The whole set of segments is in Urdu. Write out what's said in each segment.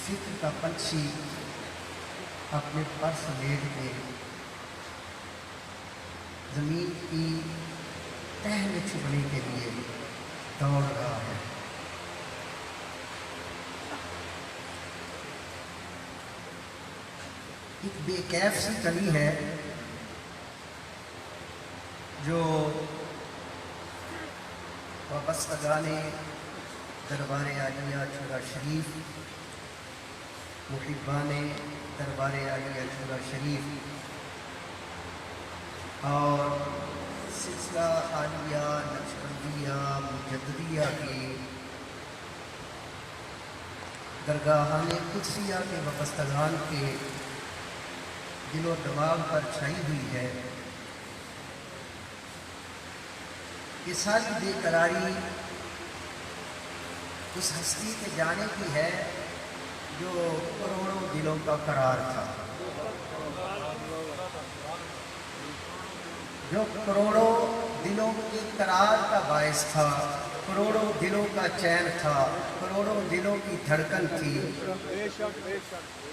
فکر کا پنچھی اپنے پر سمیٹ کے زمین کی تہ میں چھپنے کے لیے دوڑ رہا ہے۔ ایک بے کیف سی کمی ہے جو وابستگان دربار عالیہ چورا شریف، محبان دربار عالیہ چورا شریف اور سلسلہ عالیہ نقشبندیہ مجددیہ کی درگاہان قدسیہ کے وابستگان کے دل و دماغ پر چھائی ہوئی ہے۔ یہ ساری بے قراری اس ہستی کے جانے کی ہے جو کروڑوں دلوں کا قرار تھا، جو کروڑوں دلوں کے قرار کا باعث تھا، کروڑوں دلوں کا چین تھا، کروڑوں دلوں کی دھڑکن تھی،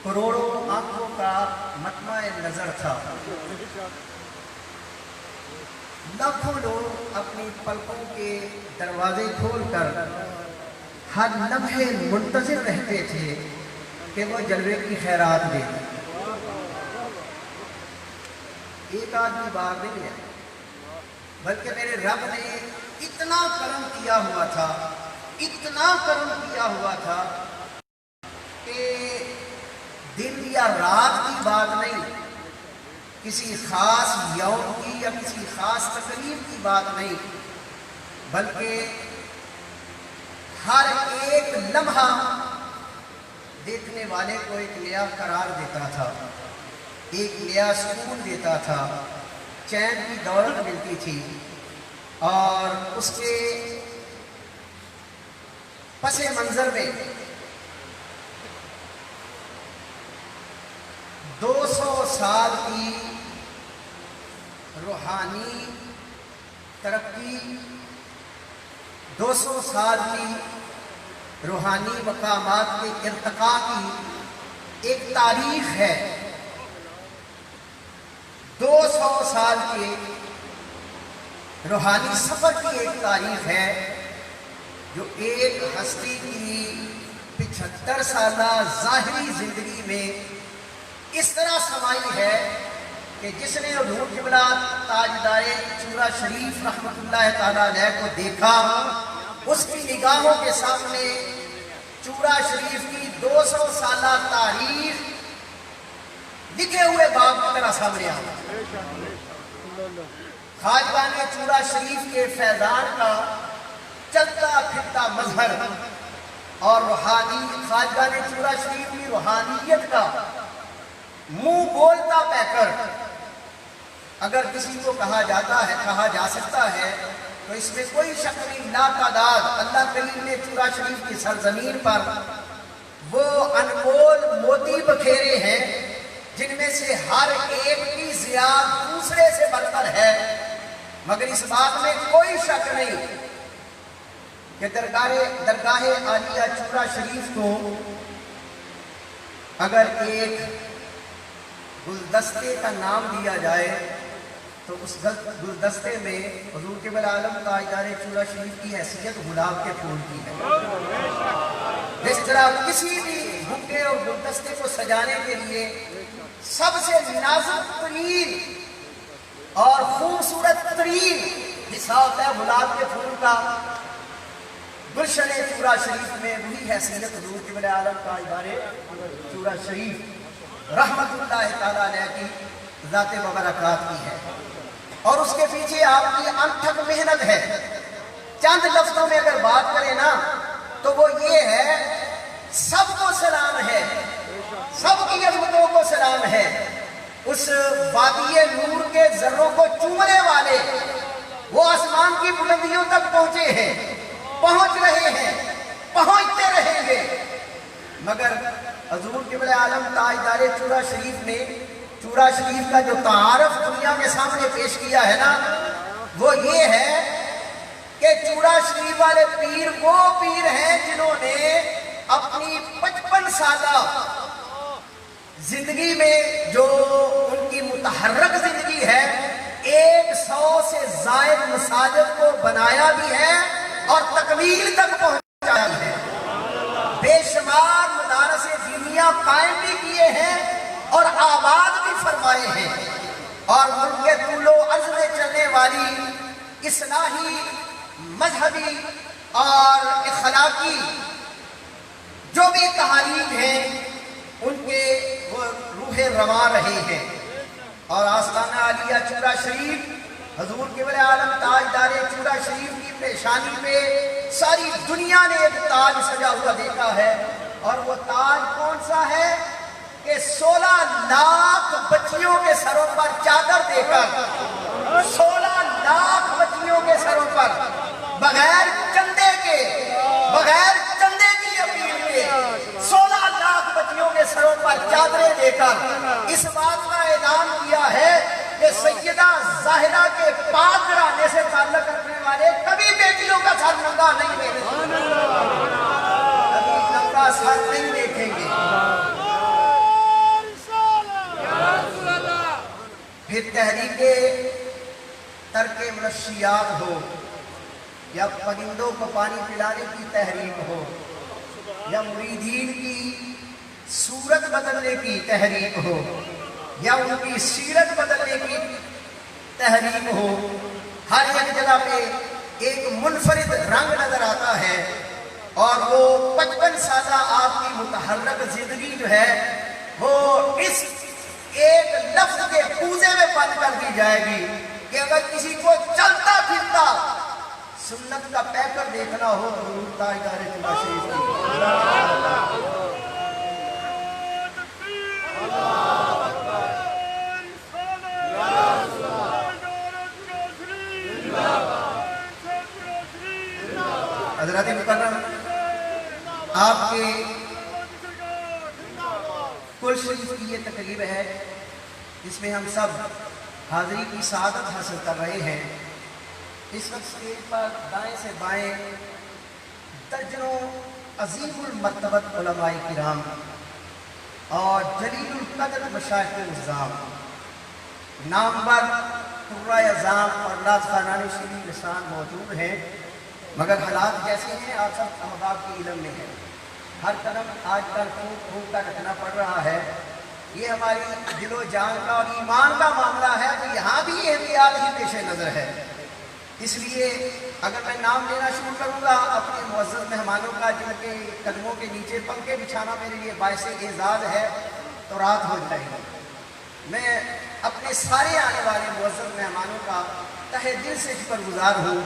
کروڑوں آنکھوں کا مطمع نظر تھا۔ لاکھوں لوگ اپنی پلکوں کے دروازے کھول کر ہر لمحے منتظر رہتے تھے کہ وہ جلوے کی خیرات دے۔ ایک آدمی بار نہیں ہے، بلکہ میرے رب نے اتنا کرم کیا ہوا تھا، اتنا کرم کیا ہوا تھا کہ دن یا رات کی بات نہیں، کسی خاص یوم کی یا کسی خاص تقریب کی بات نہیں، بلکہ ہر ایک لمحہ دیکھنے والے کو ایک نیا قرار دیتا تھا، ایک نیا سکون دیتا تھا، چین کی دولت ملتی تھی، اور اس کے پس منظر میں 200 سال کی روحانی ترقی، 200 سال کی روحانی مقامات کے ارتقاء کی ایک تاریخ ہے، 200 سال کے روحانی سفر کی ایک تاریخ ہے جو ایک ہستی کی 75 سالہ ظاہری زندگی میں اس طرح سمائی ہے کہ جس نے حضور قبلہ تاجدار چورا شریف رحمۃ اللہ تعالیٰ علیہ کو دیکھا، اس کی نگاہوں کے سامنے چورا شریف کی 200 سالہ تاریخ لکھے ہوئے باب کی طرح سامنے آیا۔ خواجگان چورا شریف کے فیضان کا چلتا پھرتا مظہر اور روحانی خواجگان چورا شریف کی روحانیت کا منہ بولتا پیکر اگر کسی کو کہا جا سکتا ہے تو اس میں کوئی شک نہیں، لا تعداد اللہ کریم نے چورا شریف کی سرزمین پر وہ انمول موتی بکھیرے ہیں جن میں سے ہر ایک کی ضیاء دوسرے سے برتر ہے، مگر اس بات میں کوئی شک نہیں کہ درگاہ عالیہ چورا شریف کو اگر ایک گلدستے کا نام دیا جائے تو اس گلدستے میں حضور قبلہ عالم تاجدار چورا شریف کی حیثیت گلاب کے پھول کی ہے۔ جس طرح کسی بھی بکے اور گلدستے کو سجانے کے لیے سب سے نازک ترین اور خوبصورت ترین حصہ ہوتا ہے گلاب کے پھول کا، گلشن چورا شریف میں وہی حیثیت حضور قبلہ عالم تاجدار چورا شریف رحمت اللہ تعالیٰ علیہ کی ذات مبارکات کی ہے، اور اس کے پیچھے آپ کی انتھک محنت ہے۔ چند لفظوں میں اگر بات کریں نا تو وہ یہ ہے، سب کو سلام ہے، سب کی عظمتوں کو سلام ہے، اس وادی نور کے ذروں کو چومنے والے وہ آسمان کی بلندیوں تک پہنچے ہیں، پہنچ رہے ہیں، پہنچتے رہیں گے، مگر حضور قبلہ عالم تاجدار چورا شریف نے چورا شریف کا جو تعارف دنیا کے سامنے پیش کیا ہے نا، وہ یہ ہے کہ چورا شریف والے پیر وہ پیر ہیں جنہوں نے اپنی 55 سالہ زندگی میں جو ان کی متحرک زندگی ہے، 100 سے زائد مساجد کو بنایا بھی ہے اور تکمیل تک پہنچایا بھی ہے، بے شمار مدارس دینیہ قائم بھی کیے ہیں اور آباد بھی فرمائے ہیں، اور ملک کے طول و عرض میں چلنے والی اصلاحی، مذہبی اور اخلاقی جو بھی تحریک ہیں ان کے وہ روح رواں رہے ہیں۔ اور آستانہ عالیہ چورا شریف، حضور قبلہ عالم تاجدار چورا شریف کی پیشانی پہ ساری دنیا نے ایک تاج سجا ہوا دیکھا ہے، اور وہ تاج کون سا ہے کہ 16 لاکھ بچیوں کے سروں پر چادر دے کر، 16 لاکھ بچیوں کے سروں پر بغیر چندے کی اپیل کے 16 لاکھ بچیوں کے سروں پر چادریں دے کر اس بات کا اعلان کیا ہے کہ سیدہ زاہرہ کے پاک گھرانے سے تعلق رکھنے والے کبھی بیٹیوں کا سر ننگا نہیں دیکھیں گے، کبھی ننگا سر نہیں دیکھیں گے۔ پھر تحریک ترک منشیات ہو، یا پرندوں کو پانی پلانے کی تحریک ہو، یا مریدین کی صورت بدلنے کی تحریک ہو، یا ان کی سیرت بدلنے کی تحریک ہو، ہر ایک جگہ پہ ایک منفرد رنگ نظر آتا ہے، اور وہ 55 سالہ آپ کی متحرک زندگی جو ہے وہ اس ایک لفظ کے کوزے میں بند کر دی جائے گی کہ اگر کسی کو چلتا پھرتا سنت کا پیکر دیکھنا ہو تو حضور تاجدار چورا شریف کی۔ حضرات مکرم، آپ کے کل شریف کی یہ تقریب ہے جس میں ہم سب حاضری کی سعادت حاصل کر رہے ہیں۔ اس وقت اسٹیج پر دائیں سے بائیں درجنوں عظیم المرتبت علماء کرام اور جلیل القدر مشائخ النظام، نامور قرۂ اعظام اور راز خانان شیریں لسان موجود ہیں، مگر حالات جیسے ہیں آپ سب احباب کے علم میں ہیں۔ ہر قدم آج کل پھونک کر رکھنا پڑ رہا ہے، یہ ہماری دل و جان کا اور ایمان کا معاملہ ہے، تو یہاں بھی احتیاط ہی پیش نظر ہے۔ اس لیے اگر میں نام لینا شروع کروں گا اپنے معزز مہمانوں کا جن کے قدموں کے نیچے پنکھے بچھانا میرے لیے باعث اعزاز ہے تو رات ہو جائے گی۔ میں اپنے سارے آنے والے معزز مہمانوں کا تہہ دل سے شکر گزار ہوں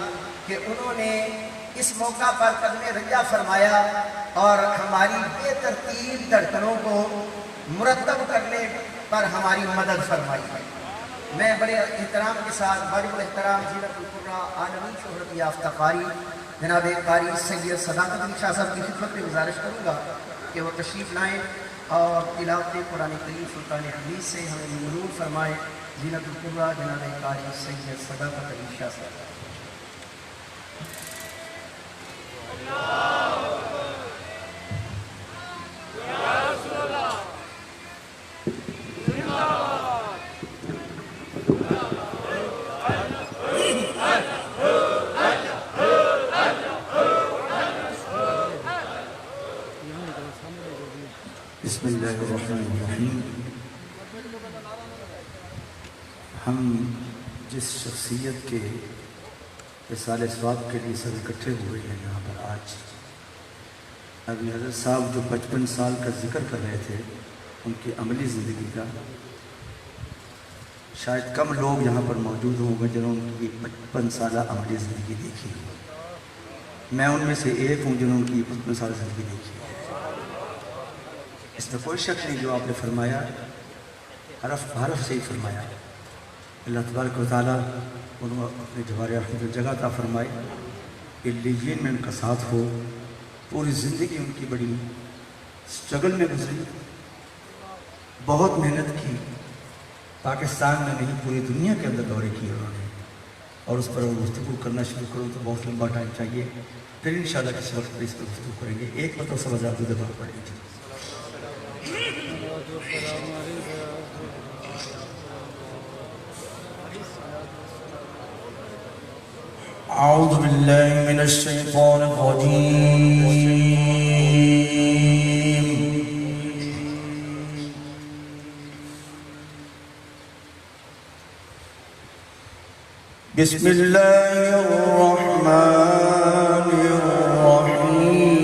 کہ انہوں نے اس موقع پر قدم رجا فرمایا اور ہماری بے ترتیب دھڑکنوں کو مرتب کرنے پر ہماری مدد فرمائی ہے۔ میں بڑے احترام کے ساتھ واجب الاحترام زینت القرہ عالمی شہرت یافتہ قاری جناب قاری سید صداقت علی شاہ صاحب کی خدمت میں گزارش کروں گا کہ وہ تشریف لائیں اور تلاوت قرآن کریم سلطان حمید سے ہمیں منور فرمائیں۔ زینت القرہ جناب قاری سید صداقت علی شاہ صاحب۔ بسم اللہ الرحمن الرحیم۔ ہم جس شخصیت کے رسالہ ثواب کے لیے سب اکٹھے ہوئے ہیں یہاں پر آج، ابھی حضرت صاحب جو 55 سال کا ذکر کر رہے تھے ان کی عملی زندگی کا، شاید کم لوگ یہاں پر موجود ہوں گے جنہوں نے ان کی 55 سالہ عملی زندگی دیکھی۔ میں ان میں سے ایک ہوں جنہوں نے ان کی 55 سالہ زندگی دیکھی۔ اس میں کوئی شک نہیں، جو آپ نے فرمایا حرف بحرف سے ہی فرمایا۔ اللہ تبارک و تعالیٰ انہوں اپنے جوار رحمت جگہ عطا فرمائے، علیین میں ان کا ساتھ ہو۔ پوری زندگی ان کی بڑی اسٹرگل میں گزری، بہت محنت کی، پاکستان میں نہیں پوری دنیا کے اندر دورے کیے انہوں نے، اور اس پر گفتگو کرنا شروع کروں تو بہت لمبا ٹائم چاہیے، پھر انشاءاللہ کسی وقت پر اس پر گفتگو کریں گے۔ ایک مطلب سب آزاد دفعہ پڑھیں گے۔ أعوذ بالله من الشيطان الرجيم. بسم الله الرحمن الرحيم.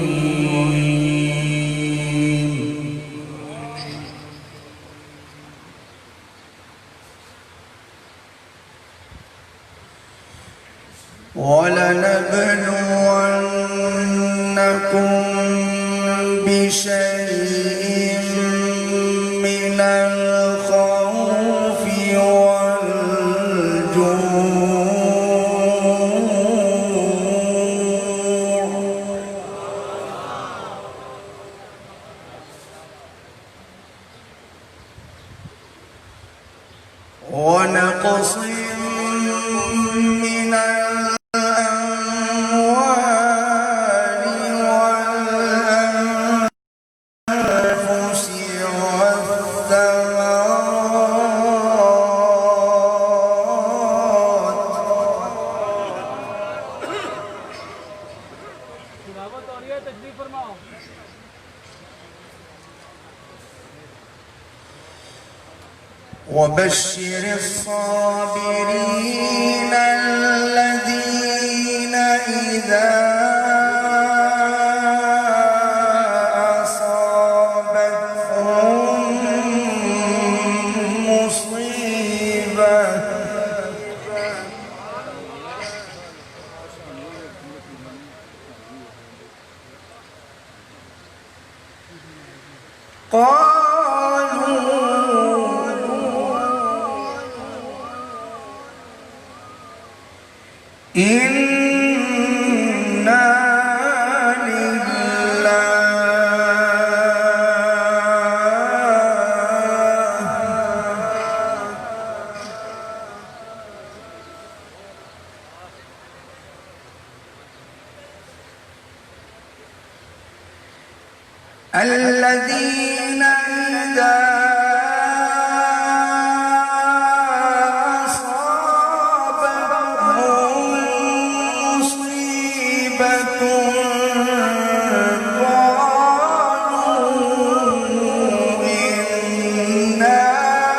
ولنبلونكم بشيء من الخوف والجوع ونقص من الأموال والأنفس وبشر الصابرين الذين إذا أصابتهم مصيبة إنا الذين إذا أصابتهم مصيبة قالوا إنا لله الذين إذا أصابتهم مصيبة قالوا إنا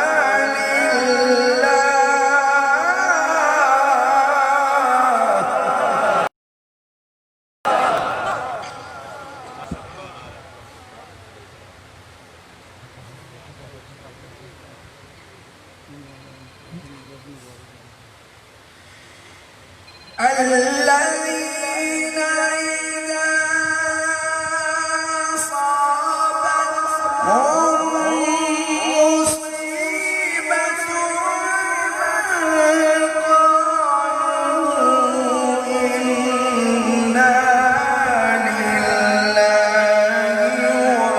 لله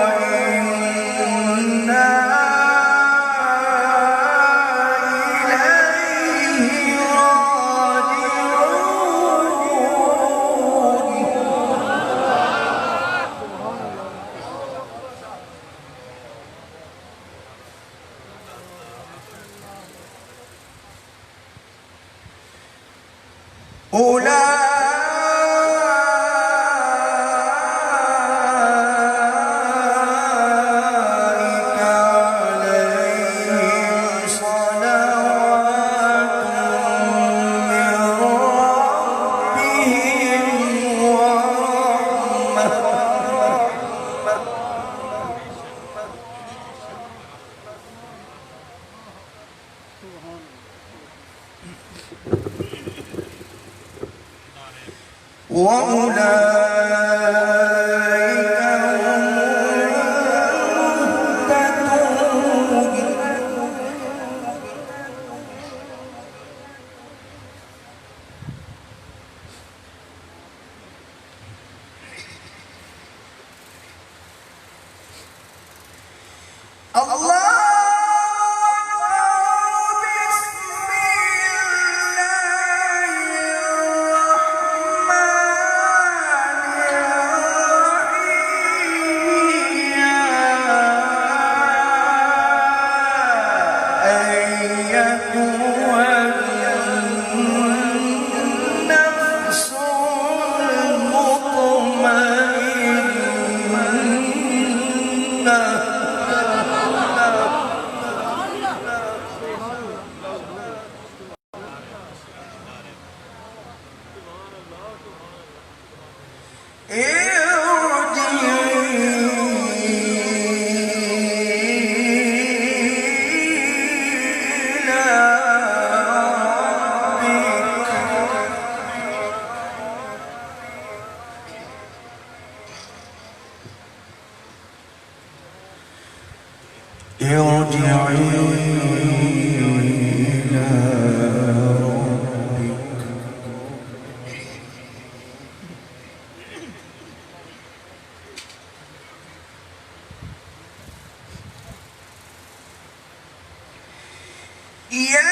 وإنا إليه أولئك عليهم صلوات من ربهم ورحمة وأولئك هم المهتدون. الله ارجعي إلى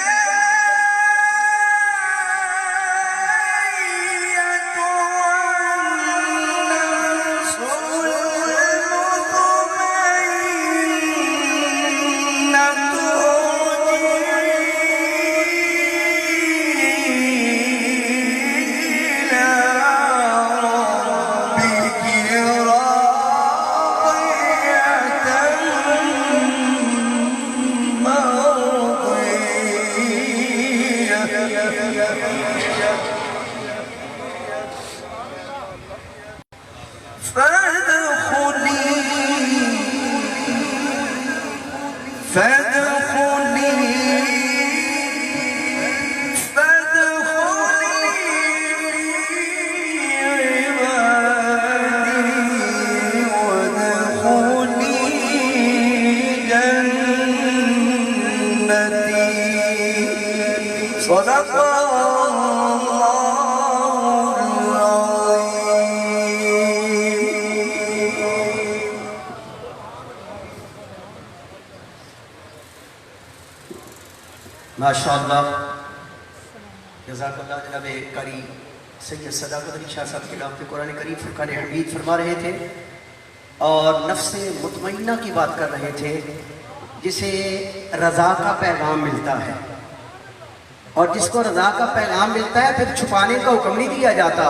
ربك صدق الله العظيم. ماشاءاللہ جزاک اللہ جناب قاری سید صداقت علی شاہ صاحب تلاوت قرآن کریم فرقان حمید فرما رہے تھے اور نفس مطمئنہ کی بات کر رہے تھے جسے رضا کا پیغام ملتا ہے، اور جس کو رضا کا پیغام ملتا ہے پھر چھپانے کا حکم نہیں دیا جاتا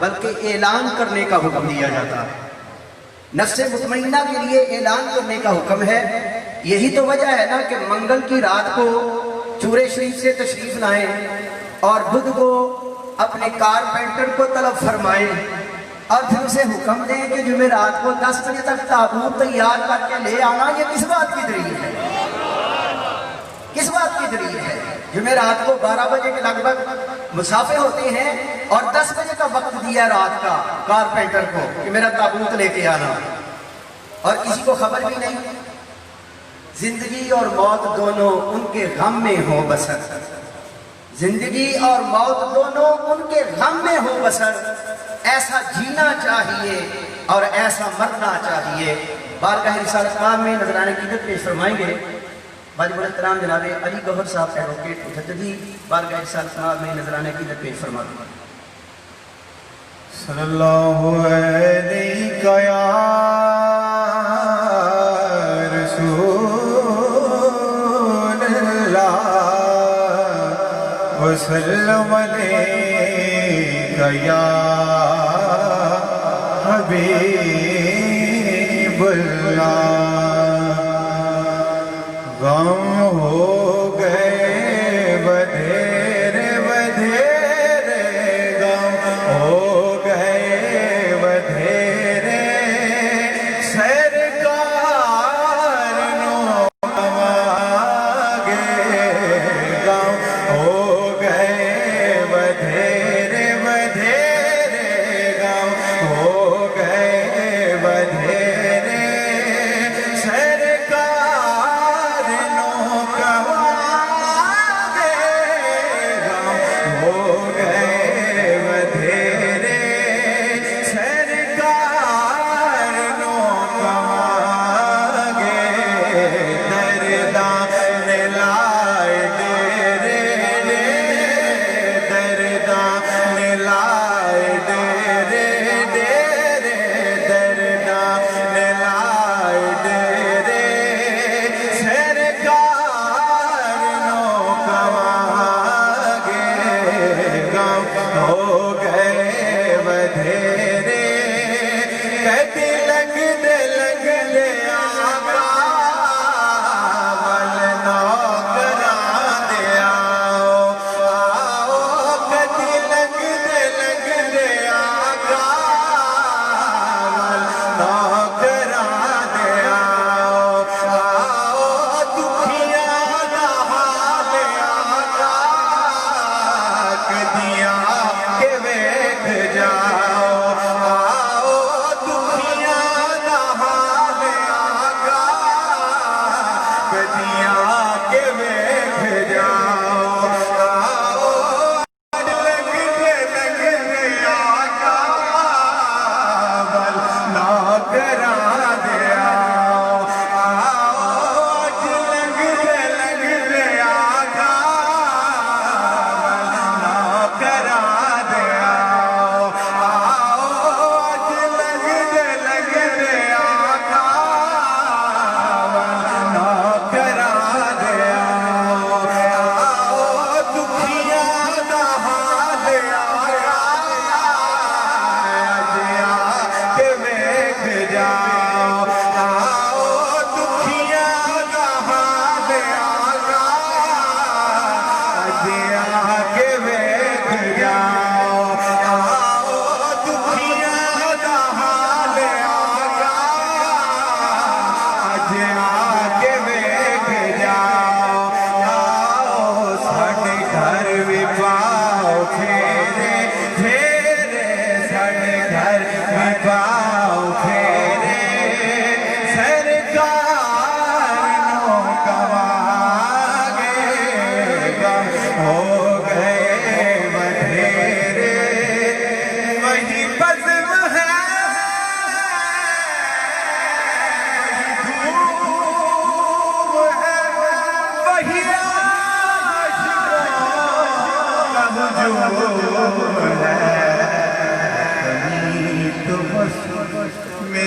بلکہ اعلان کرنے کا حکم دیا جاتا ہے۔ نفس مطمئنہ کے لیے اعلان کرنے کا حکم ہے۔ یہی تو وجہ ہے نا کہ منگل کی رات کو چورے شریف سے تشریف لائیں اور بدھ کو اپنے کارپینٹر کو طلب فرمائیں اور پھر اسے حکم دیں کہ جمعرات کو 10 بجے تک تابوت تیار کر کے لے آنا۔ یہ کس بات کی دلیل ہے؟ کس بات کی دلیل ہے؟ جمعرات کو 12 بجے کے لگ بھگ مسافر ہوتے ہیں اور 10 بجے کا وقت دیا رات کا کارپینٹر کو کہ میرا تابوت لے کے آنا، اور کسی کو خبر بھی نہیں۔ زندگی اور موت دونوں ان کے غم میں ہو بسر، زندگی اور موت دونوں ان کے غم میں ہو بسر، ایسا جینا چاہیے اور ایسا مرنا چاہیے۔ بارگاہ رسالت عام میں نذرانہ عقیدت پیش فرمائیں گے واجب الاحترام جناب علی گوہر صاحب ایڈوکیٹ مجددی، بارگاہ رسالت عام میں نذرانہ عقیدت پیش فرمائیں گے۔ صلی اللہ علیہ یا رسول اللہ وسلم علیہ یا حبیب اللہ۔ غم ہو گئے بدھیرے بدھیرے، غم ہو گئے بدھیرے، سرکار نو مانگے، غم ہو گئے بدھیرے بدھیرے، غم ہو گئے بدھیرے، سرکار نو مانگے، غم ہو گئے بدھیرے، سرکار نو مانگے، دردان لائے ڈیرے ڈیرے، دردان لائے ڈیرے ڈیرے، دردان لائے ڈیرے، سرکار نو مانگے، غم ہو گئے بدھیرے، کہتے لگ دے آقا ول نوکراں دے آؤ، آؤ کہتے لگ دے آقا ول نوکراں دے آؤ، آؤ دکھیاں دا حال آقا کدیاں کے ویکھ جاؤ، آؤ دکھیاں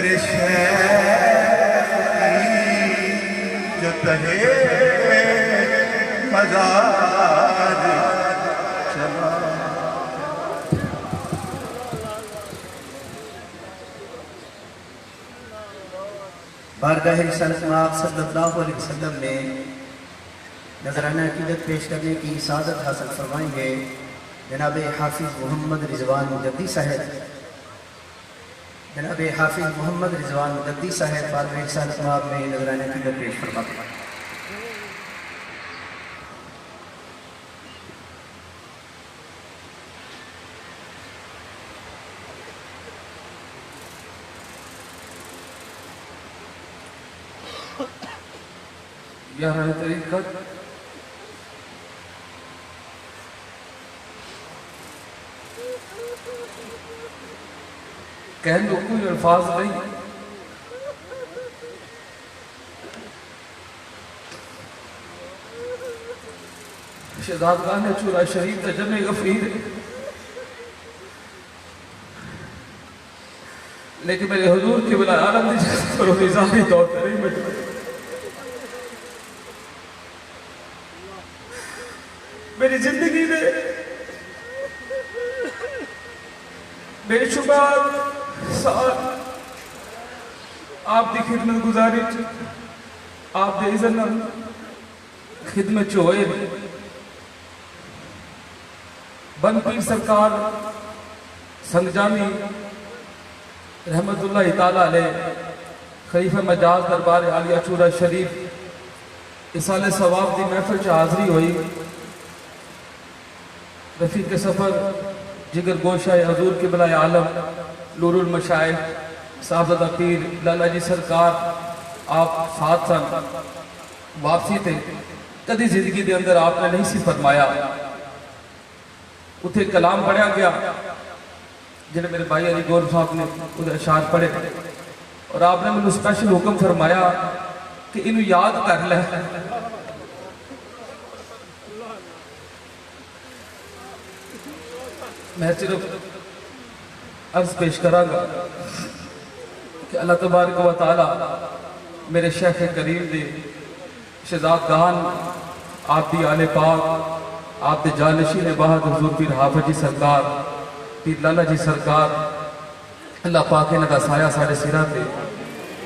میرے شہری جو تہے مزار چلا بارگاہ رسالت مآب صلی اللہ علیہ وسلم میں نذرانہ عقیدت پیش کرنے کی سعادت حاصل فرمائیں گے جناب حافظ محمد رضوان مجدی صاحب. جناب حافظ محمد رضوان مجدی صاحب بارگاہ رسالت مآب میں نذرانہ عقیدت پیش فرماتے ہیں. گیارہ طریقت کہنے کو کوئی الفاظ نہیں. شہزادگان چورا شریف کا جمع غفیر ہے، لیکن میرے حضور کی بلا عالم دی جیسے پر وہ ظاہری طور پر نہیں مجھے میری زندگی میں بے شمار سال آپ دی خدمت گزاری آپ دے اذن خدمت چوئے بن پیر سرکار سنگجانی رحمت اللہ تعالیٰ علیہ خلیفہ مجاز دربار عالیہ چورا شریف اصال ثواب دی محفل چ حاضری ہوئی. رفیق سفر جگر گوشہ حضور کے بلائے عالم نور المشائخ صاحبزادہ پیر لالا جی سرکار آپ ساتھ سن واپسی تھے. کدی زندگی دے اندر آپ نے نہیں سی فرمایا. اتھے کلام پڑھا گیا جنہیں میرے بھائی علی گور صاحب نے ادھر اشعار پڑھے اور آپ نے مجھے اسپیشل حکم فرمایا کہ انہوں یاد کر لے. میں صرف عرض پیش کرا گا کہ اللہ تبارک و تعالی میرے شیخ کریم دے شہزادگان آپ دی آل پاک آپ دے جانشین بہت حضور پیر حافظ جی سرکار پیر لالا جی سرکار اللہ پاک انہاں دا سایہ سارے سرہ تے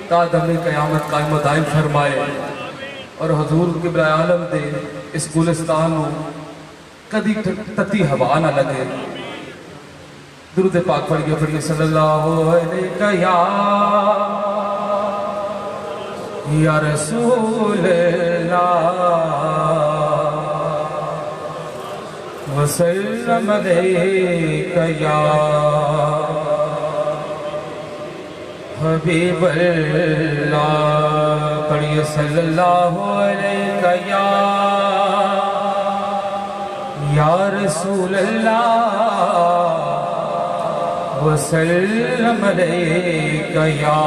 تا دم قیامت قائم و دائم فرمائے اور حضور قبلہ عالم دے اس گلستان ہو کدی تتی ہوا نہ لگے. درود پاک پڑھیے صلی اللہ علیہ یا رسول اللہ وسلم علیکہ یا حبیب اللہ. پڑھیے صلی اللہ علیہ یا رسول اللہ وسلم علیکہ یا.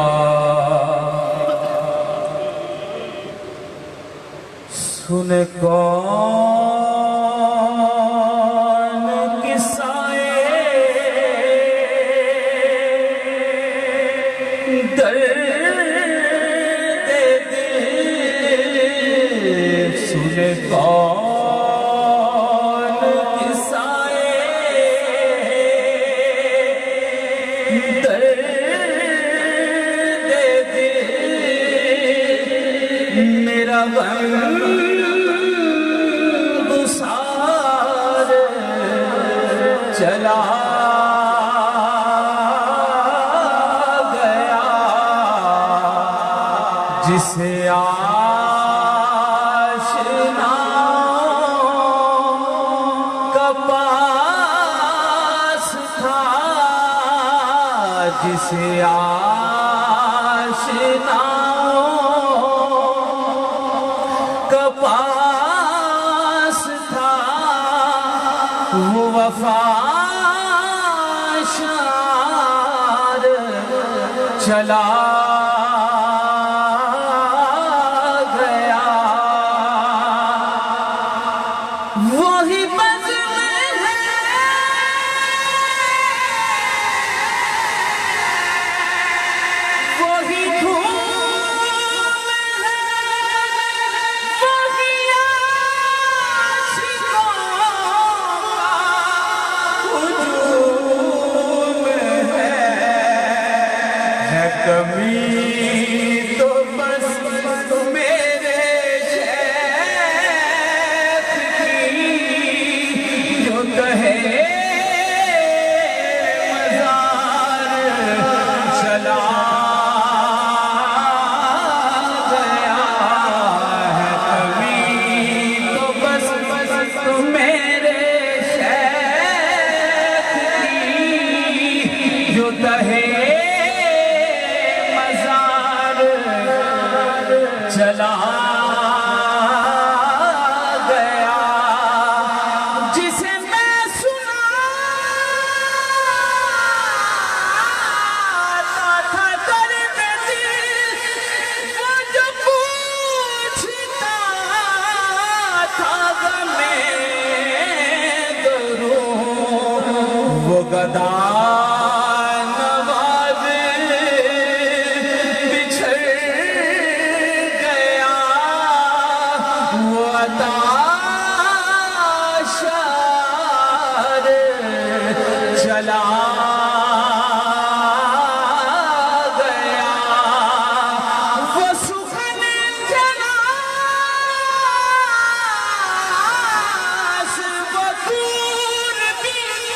سن کون قصائے درد دل سن کون قصائے درد دل میرا غم چلا گیا جسے آشناؤں کا پاس تھا جسے آشناؤں کا پاس تھا وہ وفا چلا گیا. وہی بزم ہے وہ چلا گیا جسے میں سناتا تھا درد دل وہ جو پوچھتا تھا غمِ درون وہ گدا چلا گیا وہ سخن جناس وہ دوربین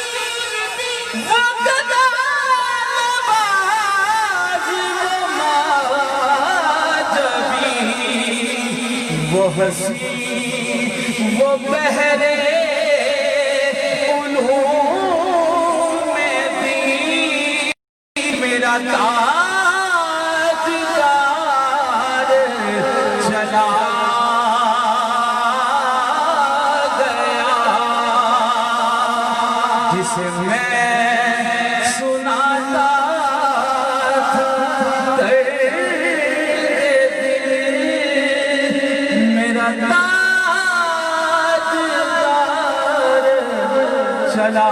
وہ گدا نواز وہ ماجبین وہ حسین وہ بہرے میرا تاجدار چلا گیا جسے میں سناتا تھا درد دل میرا تاجدار چلا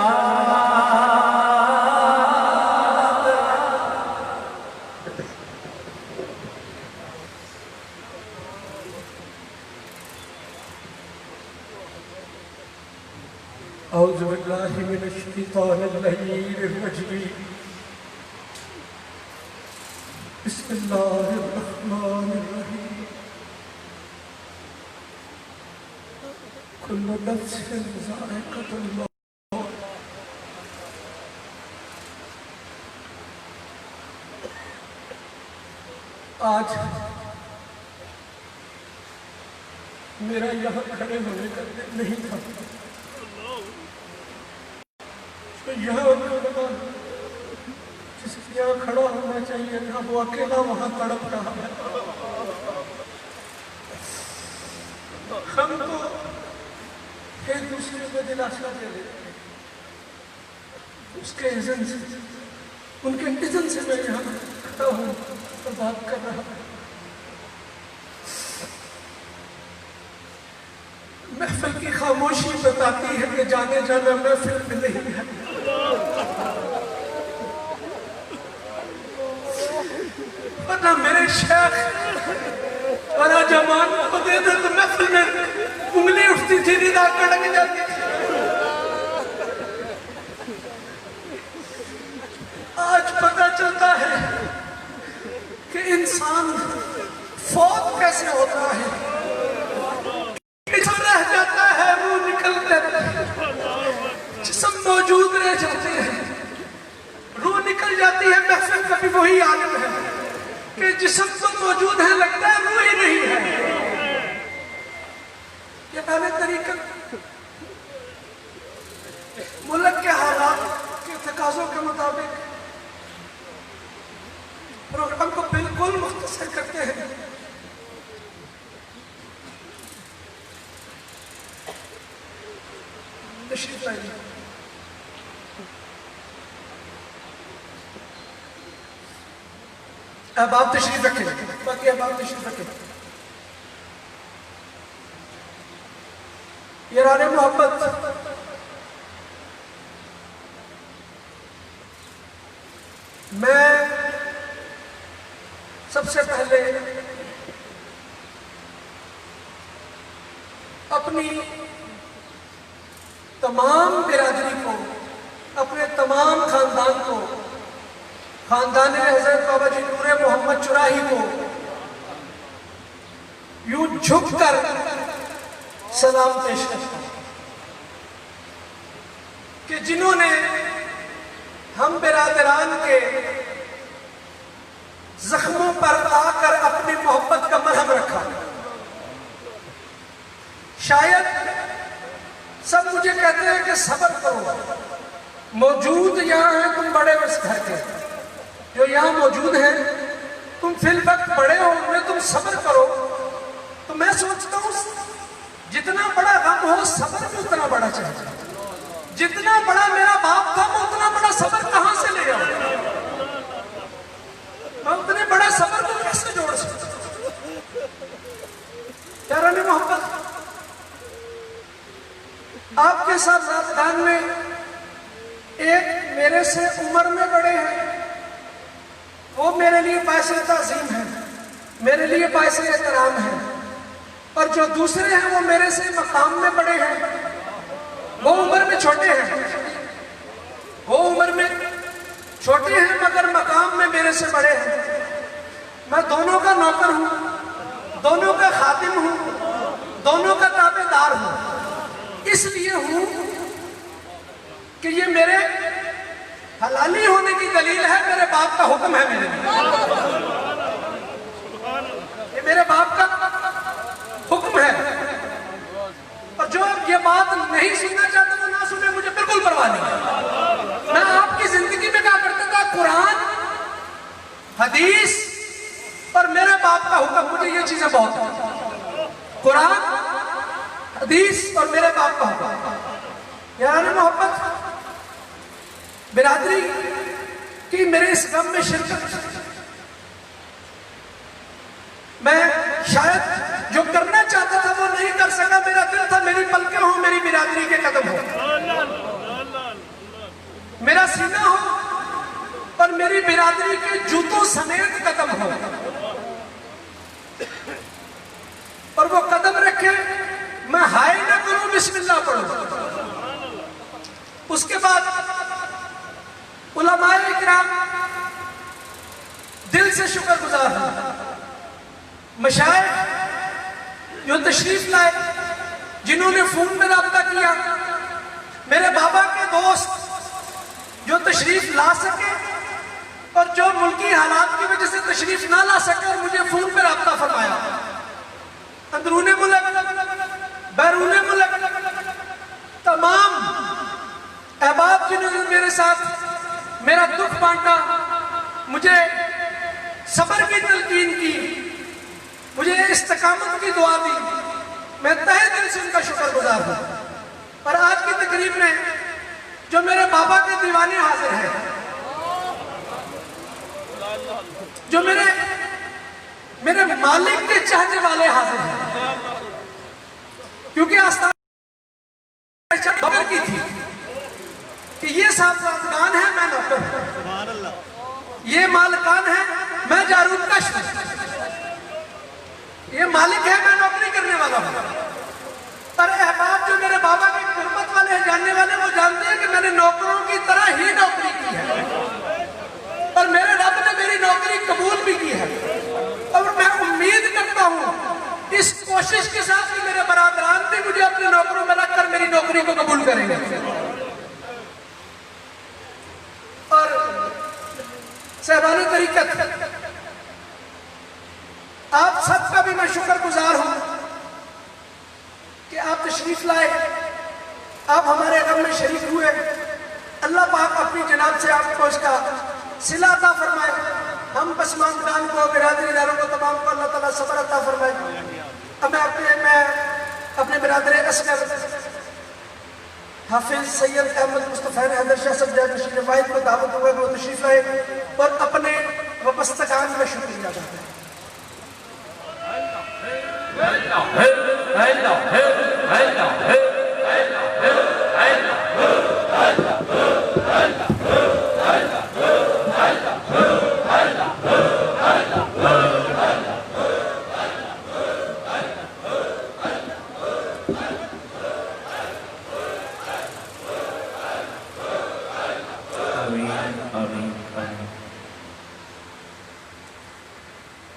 اعوذ باللہ من الشیطان اللعین الرجیم بسم اللہ الرحمن الرحیم کل نفس ذائقۃ الموت آج میرا یہاں کھڑے ہونے کا دل نہیں تھا یہاں جس کے یہاں کھڑا ہونا چاہیے تھا وہ اکیلا وہاں تڑپ رہا ہے ہم تو ایک دوسرے کو دلاسا دے دیتے ہیں اس کے اذن سے ان کے اذن سے میں یہاں کھڑا ہوں اور بات کر رہا ہوں محفل کی خاموشی بتاتی ہے کہ جانے جانا محفل میں نہیں ہے ورنہ میرے شیخ اور جمان کو دے دے تو محفل میں انگلی اٹھتی تھی ندا کڑک جاتی تھی آج پتہ چلتا ہے کہ انسان فوت کیسے ہوتا ہے رہ جاتا ہے روح نکل جاتا ہے جسم موجود رہ جاتے ہیں روح نکل جاتی ہے محفل کا بھی وہی عالم ہے کہ جسم تو موجود ہے لگتا ہے روح ہی نہیں ہے یہ پہلے طریقہ ملک کے حالات کے تقاضوں کے مطابق پروگرام کو بالکل مختصر کرتے ہیں تشریف لائیے احباب تشریف رکھیں باقی احباب تشریف رکھیں یاران محبت میں سب سے پہلے اپنی تمام برادری کو اپنے تمام خاندان کو خاندان حضرت بابا جی نور محمد چراہی کو یوں جھک کر سلام پیش کرتا ہوں کہ جنہوں نے ہم برادران کے زخموں پر آ کر اپنی محبت کا مرہم رکھا شاید سب مجھے کہتے ہیں کہ صبر کرو موجود یہاں ہیں تم بڑے اس گھر کے جو یہاں موجود ہیں تم فی الوقت بڑے ہو ان میں تم صبر کرو ہو صبر بھی اتنا بڑا چاہیے. جتنا بڑا میرا باپ تھا میں اتنا بڑا صبر کہاں سے لے آؤں؟ میں اتنے بڑا صبر کو کیسے جوڑ سکتا؟ پیارا نے محبت، آپ کے ساتھ خاندان میں ایک میرے سے عمر میں بڑے ہیں، وہ میرے لیے باعث تعظیم ہے، میرے لیے باعث احترام ہے. اور جو دوسرے ہیں وہ میرے سے مقام میں بڑے ہیں، وہ عمر میں چھوٹے ہیں، وہ عمر میں چھوٹے ہیں مگر مقام میں میرے سے بڑے ہیں. میں دونوں کا نوکر ہوں، دونوں کا خادم ہوں، دونوں کا تابع دار ہوں. اس لیے ہوں کہ یہ میرے حلالی ہونے کی دلیل ہے، میرے باپ کا حکم ہے میرے لیے، یہ میرے باپ کا حکم ہے. اور جو یہ بات نہیں سننا چاہتا وہ نہ سنے، مجھے بالکل پرواہ نہیں. میں آپ کی زندگی میں کہا کرتا تھا قرآن، حدیث اور میرے باپ کا حکم، مجھے یہ چیزیں بہت ہیں. قرآن، حدیث اور میرے باپ کا حکم. یعنی محبت، برادری کی میرے اس غم میں شرکت، میں شاید جو کرنا چاہتا تھا وہ نہیں کر سکا. میرا دل تھا میری پلکیں ہوں، میری برادری کے قدم ہوں، میرا سینہ ہو اور میری برادری کے جوتوں سمیت قدم ہو، اور وہ قدم رکھے، میں ہائے نہ کروں، بسم اللہ پڑھوں. اس کے بعد علماء اکرام دل سے شکر گزار ہوں. مشائخ جو تشریف لائے، جنہوں نے فون میں رابطہ کیا، میرے بابا کے دوست جو تشریف لا سکے اور جو ملکی حالات کی وجہ سے تشریف نہ لا سکے اور مجھے فون پہ رابطہ فرمایا، اندرون ملک بیرون ملک تمام احباب جنہوں نے میرے ساتھ میرا دکھ بانٹا، مجھے صبر کی تلقین کی، مجھے استقامت کی دعا دی، میں تہہ دل سے ان کا شکر گزار ہوں. اور آج کی تقریب میں جو میرے بابا کے دیوانے حاضر ہیں، جو میرے مالک کے چاہنے والے حاضر ہیں، کیونکہ آستان خبر کی تھی کہ یہ صاحبزادگان ہے، میں نوکر ہوں، یہ مالکان ہے، میں جارود کش ہوں، یہ مالک ہے، میں نوکری کرنے والا ہوں. اور احباب جو میرے بابا کی قربت والے ہیں، جاننے والے، وہ جانتے ہیں کہ میں نے نوکروں کی طرح ہی نوکری کی ہے، اور میرے رب نے میری نوکری قبول بھی کی ہے. اور میں امید کرتا ہوں اس کوشش کے ساتھ کہ میرے برادران بھی مجھے اپنے نوکروں میں رکھ کر میری نوکری کو قبول کریں گے. اور صاحبان طریقت، آپ سب کا بھی میں شکر گزار ہوں کہ آپ تشریف لائے، آپ ہمارے غم میں شریک ہوئے. اللہ پاک اپنی جناب سے آپ کو اس کا صلہ عطا فرمائے. ہم پسماندگان کو، برادری داروں کو، تمام کو اللہ تعالیٰ صبر عطا فرمائے. اب میں اپنے برادر اصغر حافظ سید احمد مصطفیٰ حیدر شاہ صاحب تشریف واحد کو دعوت ہوئے کہ وہ تشریف لائے اور اپنے وابستگان میں شکریہ ادا کریں.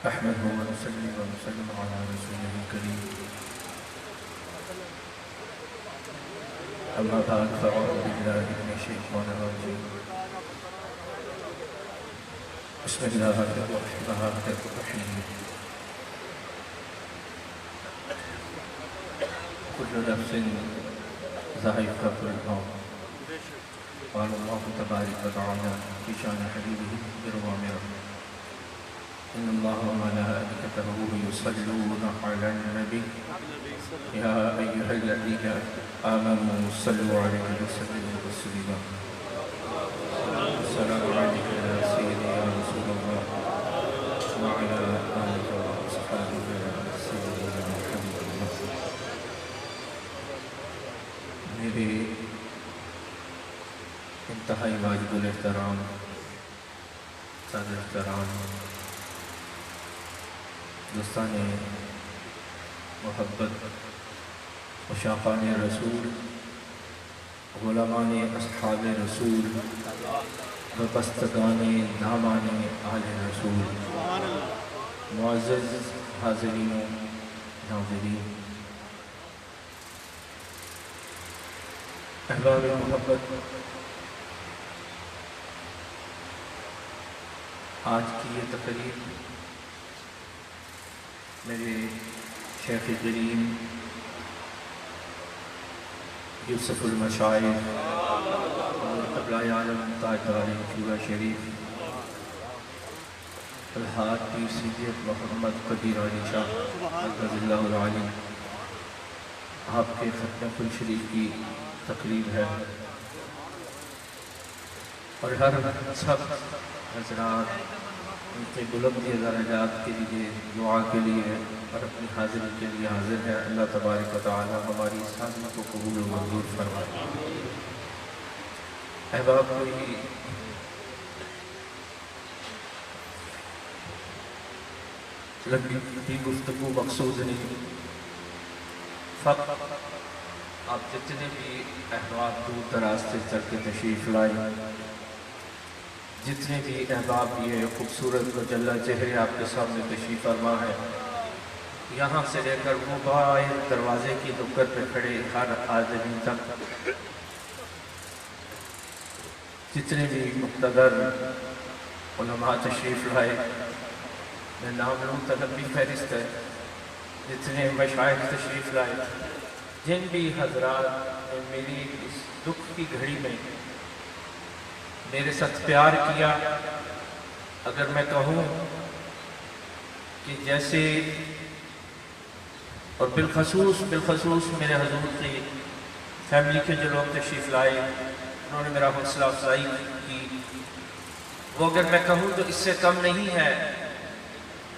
أحمده ونصلي ونسلم على رسوله الكريم. أما بعد فأعوذ بالله من الشيطان الرجيم. بسم الله الرحمن الرحيم. كل نفس ذائقة الموت. قال الله تبارك وتعالى في شأن حبيبه برضوانه: إن الله وملائكته وملائكته يصلون على النبي يا أيها الذين آمنوا صلوا عليه وسلموا تسليما السلام عليك يا سيدي يا رسول الله وعلى آلك وأصحابك يا سيدي يا حبيب الله. میرے انتہائی واجب الاحترام صدر احترام دوستان محبت مشاقان رسول غلامان اصحاب رسول وبستگان دامان آل رسول معزز حاضرین و ناظرین احباب محبت، آج کی یہ تقریب میرے شیخ کریم یوسف المشائخ قبلۂ عالم تاجدار چورا شریف الحاج پیر سید محمد قدیر علی شاہ رضی اللہ العالی آپ کے ختم الشریف کی تقریب ہے، اور ہر سب حضرات ان کے بلند درجات کے لیے دعا کے لیے اور اپنی حاضری کے لیے حاضر ہے۔ اللہ تبارک و تعالی ہماری اس حاضری کو قبول و منظور فرمائے۔ احباب، کوئی لمبی گفتگو مقصود نہیں، فقط آپ جتنے بھی احباب دور دراز سے چل کے تشریف لائے، جتنے بھی احباب یہ خوبصورت مجلہ چہرے آپ کے سامنے تشریف فرما ہے، یہاں سے لے کر وہ باہر دروازے کی نکر پہ کھڑے ہر آدمی تک، جتنے بھی مقتدر علماء تشریف لائے، میں نام لوں تو لمبی فہرست ہے، جتنے مشائخ تشریف لائے، جن بھی حضرات نے میری اس دکھ کی گھڑی میں میرے ساتھ پیار کیا، اگر میں کہوں کہ جیسے، اور بالخصوص میرے حضور کی فیملی کے جو لوگ تشریف لائے، انہوں نے میرا حوصلہ افزائی کی، وہ اگر میں کہوں تو اس سے کم نہیں ہے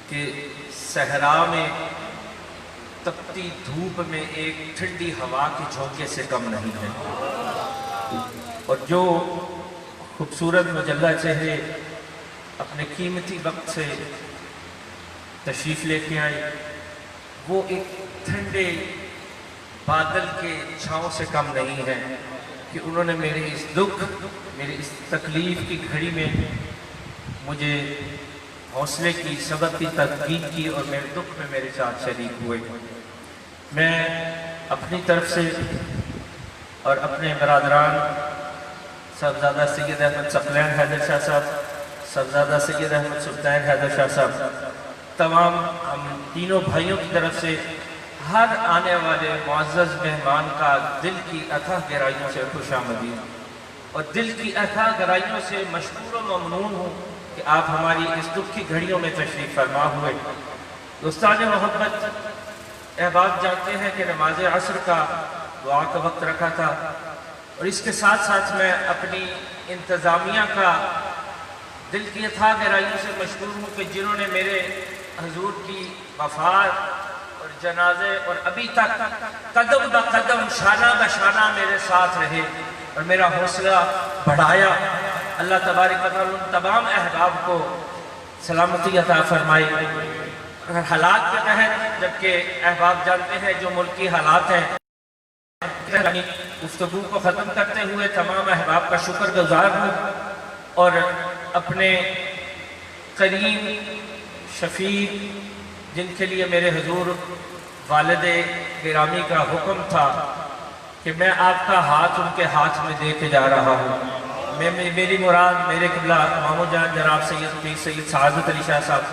کہ صحرا میں تپتی دھوپ میں ایک ٹھنڈی ہوا کے جھونکے سے کم نہیں ہے۔ اور جو خوبصورت مجلہ چہرے اپنے قیمتی وقت سے تشریف لے کے آئے، وہ ایک ٹھنڈے بادل کے چھاؤں سے کم نہیں ہے کہ انہوں نے میرے اس دکھ، میری اس تکلیف کی گھڑی میں مجھے حوصلے کی، صبر کی تلقین کی، اور میرے دکھ میں میرے ساتھ شریک ہوئے۔ میں اپنی طرف سے اور اپنے برادران صاحبزادہ سید احمد ثقلین حیدر شاہ صاحب، صاحبزادہ سید احمد سلطان حیدر شاہ صاحب، تمام ہم تینوں بھائیوں کی طرف سے ہر آنے والے معزز مہمان کا دل کی اتھاہ گہرائیوں سے خوش آمدید، اور دل کی اتھاہ گہرائیوں سے مشکور و ممنون ہوں کہ آپ ہماری اس دکھ کی گھڑیوں میں تشریف فرما ہوئے۔ دوستان محبت، احباب جانتے ہیں کہ نماز عصر کا دعا کا وقت رکھا تھا، اور اس کے ساتھ ساتھ میں اپنی انتظامیہ کا دل کی اتھاہ گہرائیوں سے مشکور ہوں کہ جنہوں نے میرے حضور کی وفات اور جنازے اور ابھی تک قدم بہ قدم شانہ بہ شانہ میرے ساتھ رہے اور میرا حوصلہ بڑھایا۔ اللہ تبارک و تعالیٰ ان تمام احباب کو سلامتی عطا فرمائے۔ حالات کے تحت، جبکہ احباب جانتے ہیں جو ملکی حالات ہیں، گفتگو کو ختم کرتے ہوئے تمام احباب کا شکر گزار ہوں، اور اپنے قریب شفیع جن کے لیے میرے حضور والد گرامی کا حکم تھا کہ میں آپ کا ہاتھ ان کے ہاتھ میں دے کے جا رہا ہوں، میری مراد میرے قبلہ مامو جان جناب سید پیر سید سعادت علی شاہ صاحب،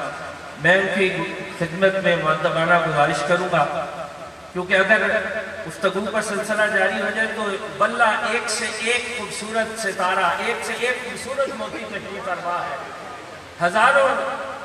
میں ان کی خدمت میں مؤدبانہ گزارش کروں گا، کیونکہ اگر گفتگو کا سلسلہ جاری ہو جائے تو بلہ ایک سے ایک خوبصورت ستارہ، ایک سے ایک خوبصورت موتی تشریف فرما ہے، ہزاروں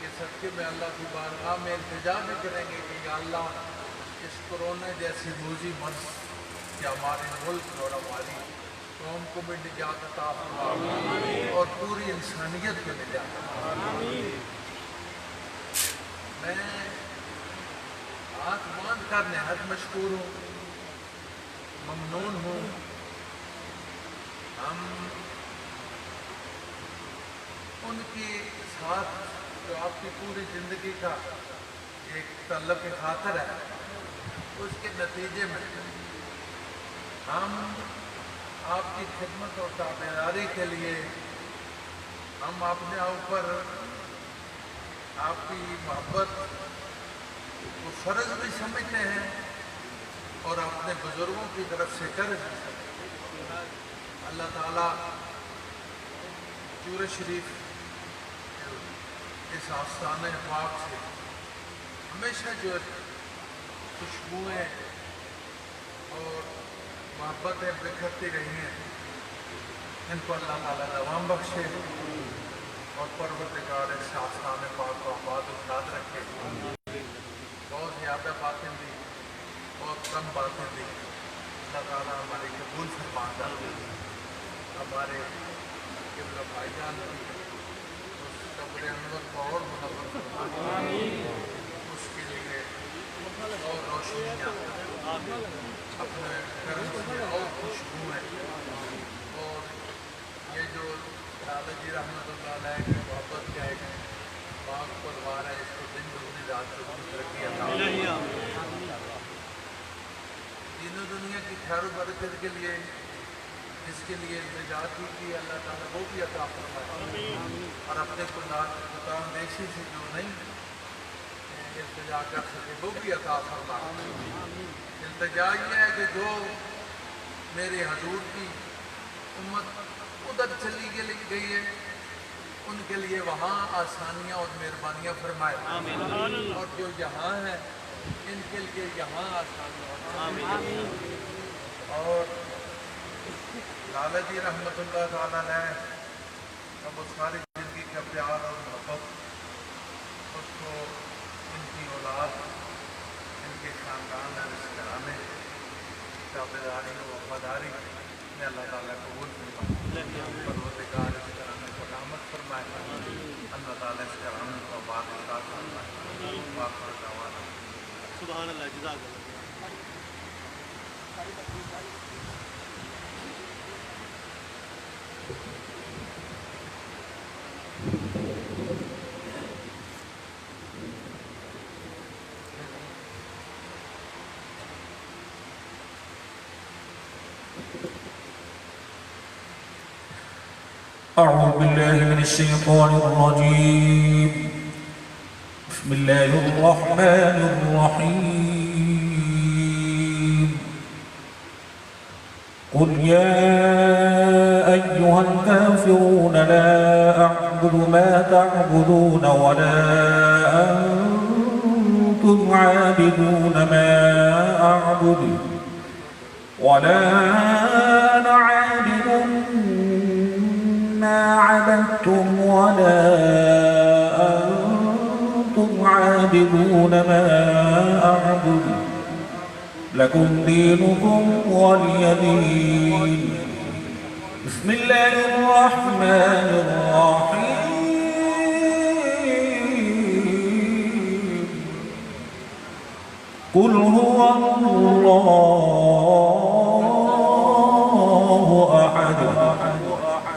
کے صدقے میں اللہ کی بارگاہ میں التجا بھی کریں گے کہ یا اللہ اس کرونا جیسی موذی مرض کہ ہمارے ملک اور ہماری قوم کو بھی نجات عطا فرما اور پوری انسانیت کو نجات عطا فرما۔ میں ہاتھ باندھ کر نہایت مشکور ہوں، ممنون ہوں۔ ہم ان کے ساتھ جو آپ کی پوری زندگی کا ایک تعلق خاطر ہے، اس کے نتیجے میں ہم آپ کی خدمت اور تابعداری کے لیے ہم اپنے اوپر آپ کی محبت کو فرض بھی سمجھتے ہیں اور اپنے بزرگوں کی طرف سے قرض بھی سمجھتے ہیں۔ اللہ تعالیٰ چور شریف اس آستانِ پاک سے ہمیشہ جو خوشبوئیں اور محبتیں بکھرتی رہی ہیں، ان کو اللہ تعالیٰ دوام بخشے اور پروردگار اس آستانِ پاک کو آباد و شاد رکھے۔ بہت زیادہ باتیں دی، بہت کم باتیں دی، اللہ تعالیٰ ہماری قبول فرماتا ہے۔ ہمارے قبلہ بھائی جان کی اس قبر انور کو اور منور فرمائے، اس کے لیے اور روشنیاں اپنے کرم سے اور خوشبوئیں، اور یہ جو لالا جی رحمۃ اللہ علیہ کی محبت کا ایک پاک پروار ہے، اس کو دن دگنی رات چوگنی ترقی عطا فرمائے۔ دین و دنیا کی خیر و برکت کے لیے جس کے لیے التجا کی اللہ تعالیٰ وہ بھی عطا فرمائے، اور اپنے خدا اندیشی سے جو نہیں التجا کر سکے وہ بھی عطا فرمائے۔ التجا یہ ہے کہ جو میرے حضور کی امت ادھر چلی گئی ہے، ان کے لیے وہاں آسانیاں اور مہربانیاں فرمائے، اور جو یہاں ہیں ان کے لیے یہاں آسانیاں اور لالا جی رحمۃ اللہ تعالیٰ علیہ کا وہ ساری زندگی کا پیار اور محبت، اس کو ان کی اولاد، ان کے خاندان اور اس گھرانے تابعداری و وفاداری میں اللہ تعالیٰ قبول فرمائے، پروردگار اس گھرانے کو رحمت فرمائے، اللہ تعالیٰ اس گھرانے کو بادشاہ فرمائے۔ آخر دعوانا سبحان اللہ، جزاک اللہ۔ أعوذ بالله من الشيطان الرجيم. بسم الله الرحمن الرحيم. قل يا أيها الكافرون لا أعبد ما تعبدون ولا أنتم عابدون ما أعبد ولا أنا عابد ما عبدتم ولا أنتم عابدون ما أعبد لكم دينكم ولي دين. بسم الله الرحمن الرحيم. قل هو الله أحد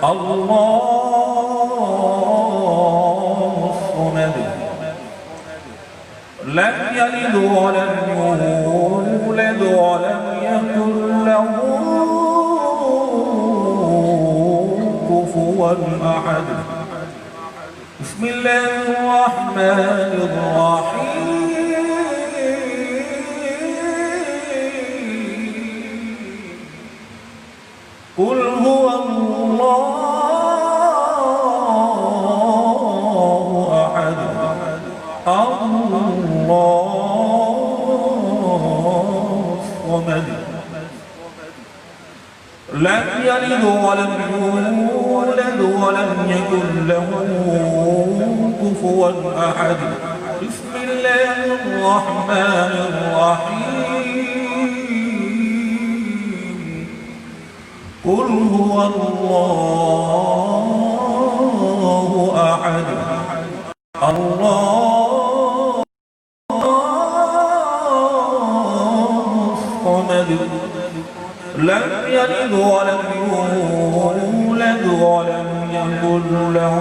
الله الصمد لم يلد ولم يولد ولم يكن له كفوا أحد. بسم الله الرحمن الرحيم. قل هو الله أحد الله الصمد لم يلد ولم يولد ولم يكن له كفوا أحد. بسم الله الرحمن الرحيم. قل هو الله أحد الله الصمد لم يلد ولم يولد ولم يكن له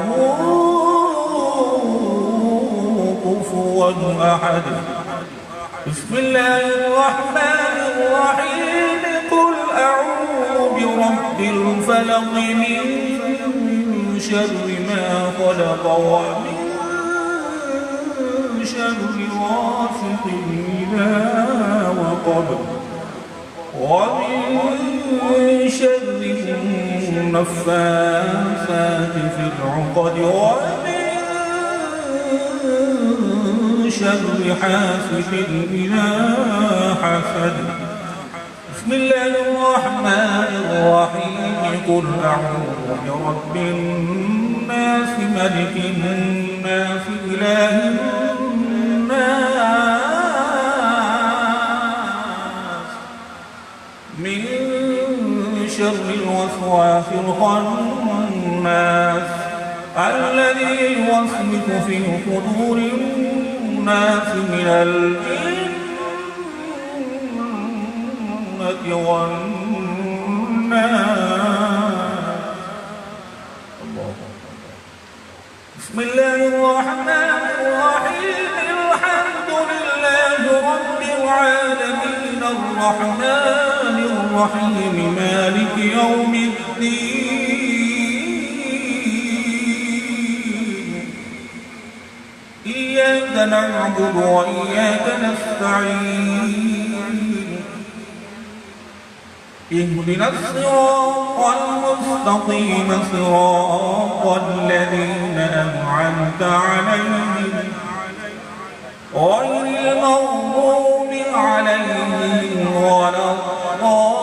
كفوا أحد. بسم الله الرحمن الرحيم. قل أعوذ برب الفلق من شر ما خلق ومن شر غاسق إذا وقب ومن شر النفاثات في العقد ومن شر حاسد إذا حسد. بسم الله الرحمن الرحيم. قل أعوذ برب الناس ملك الناس إله الناس من شر الوسواس الخناس الذي يوسوس في صدور الناس من الجنة والناس. بسم الله الرحمن الرحيم. الحمد لله رب العالمين الرحمن الرحيم مالك يوم الدين. إياك نعبد وإياك نستعين. اهدنا الصراط المستقيم صراط الذين أنعمت عليهم غير المغضوب عليهم ولا الضالين.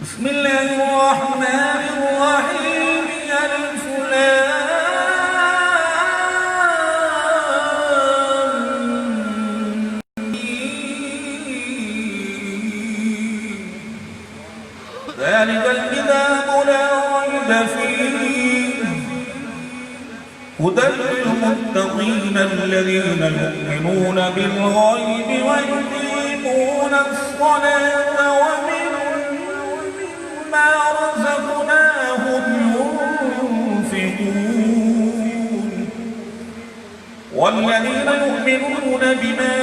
بسم الله الرحمن الرحيم. ألف لام ميم. ذلك الكتاب لا ريب فيه هدى للمتقين الذين يؤمنون بالغيب ويقيمون الصلاة ومما رزقناهم ينفقون. والذين يؤمنون بما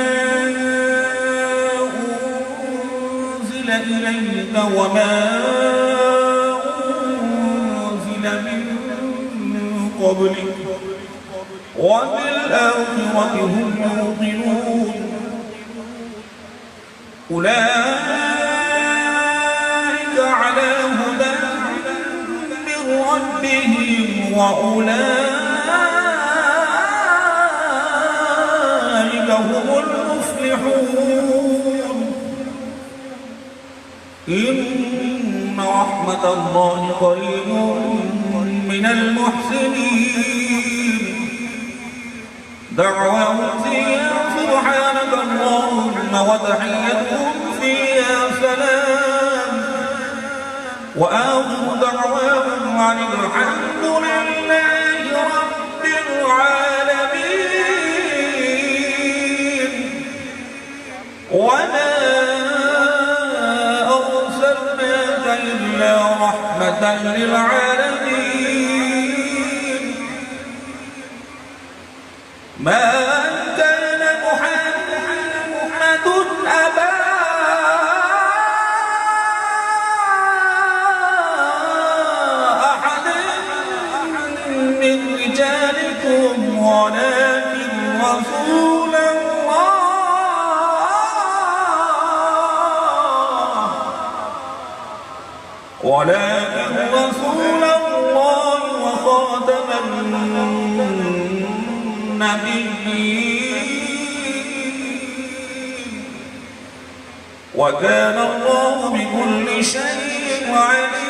أنزل إليك وما أنزل من قبلك وبالآخرة هم يوقنون. أولئك على هدى من ربهم وأولئك هم المفلحون. إن رحمة الله قريب من المحسنين. دعواهم فيها سبحانك اللهم وتحيتهم فيها سلام وآخر دعواهم عن الحمد لله رب العالمين. وما أرسلناك إلا رحمة للعالمين. ما كان محمد أبا أحد من رجالكم ولكن رسول الله وخاتم النبيين وكان الله بكل شيء عليما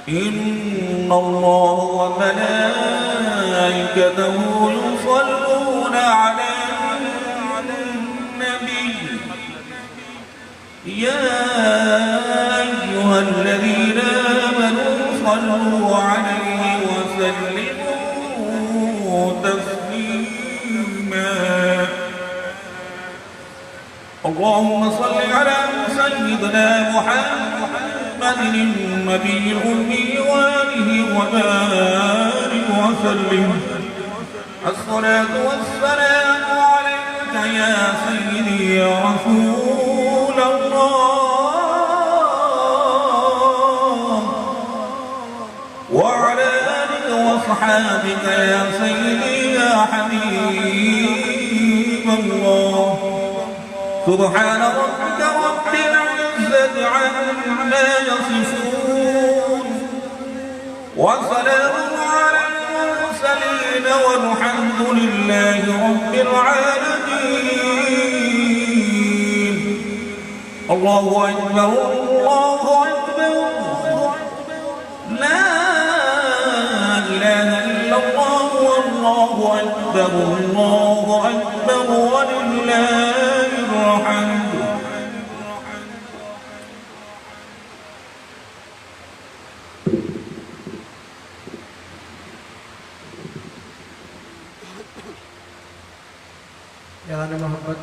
إن الله وملائكته يصلون على النبي يا أيها الذين آمنوا صلوا عليه وسلموا تسليما اللهم صل على سيدنا محمد النبي الأمي وآله وبارك وسلم الصلاة والسلام عليك يا سيدي يا رسول الله وعلى آلك وصحابك يا سيدي يا حبيب الله سبحان ربك رب العزة عما يصفون وسلام على المرسلين والحمد لله رب العالمين الله أكبر الله أكبر لا إله إلا الله والله أكبر الله أكبر ولله الحمد یار محبت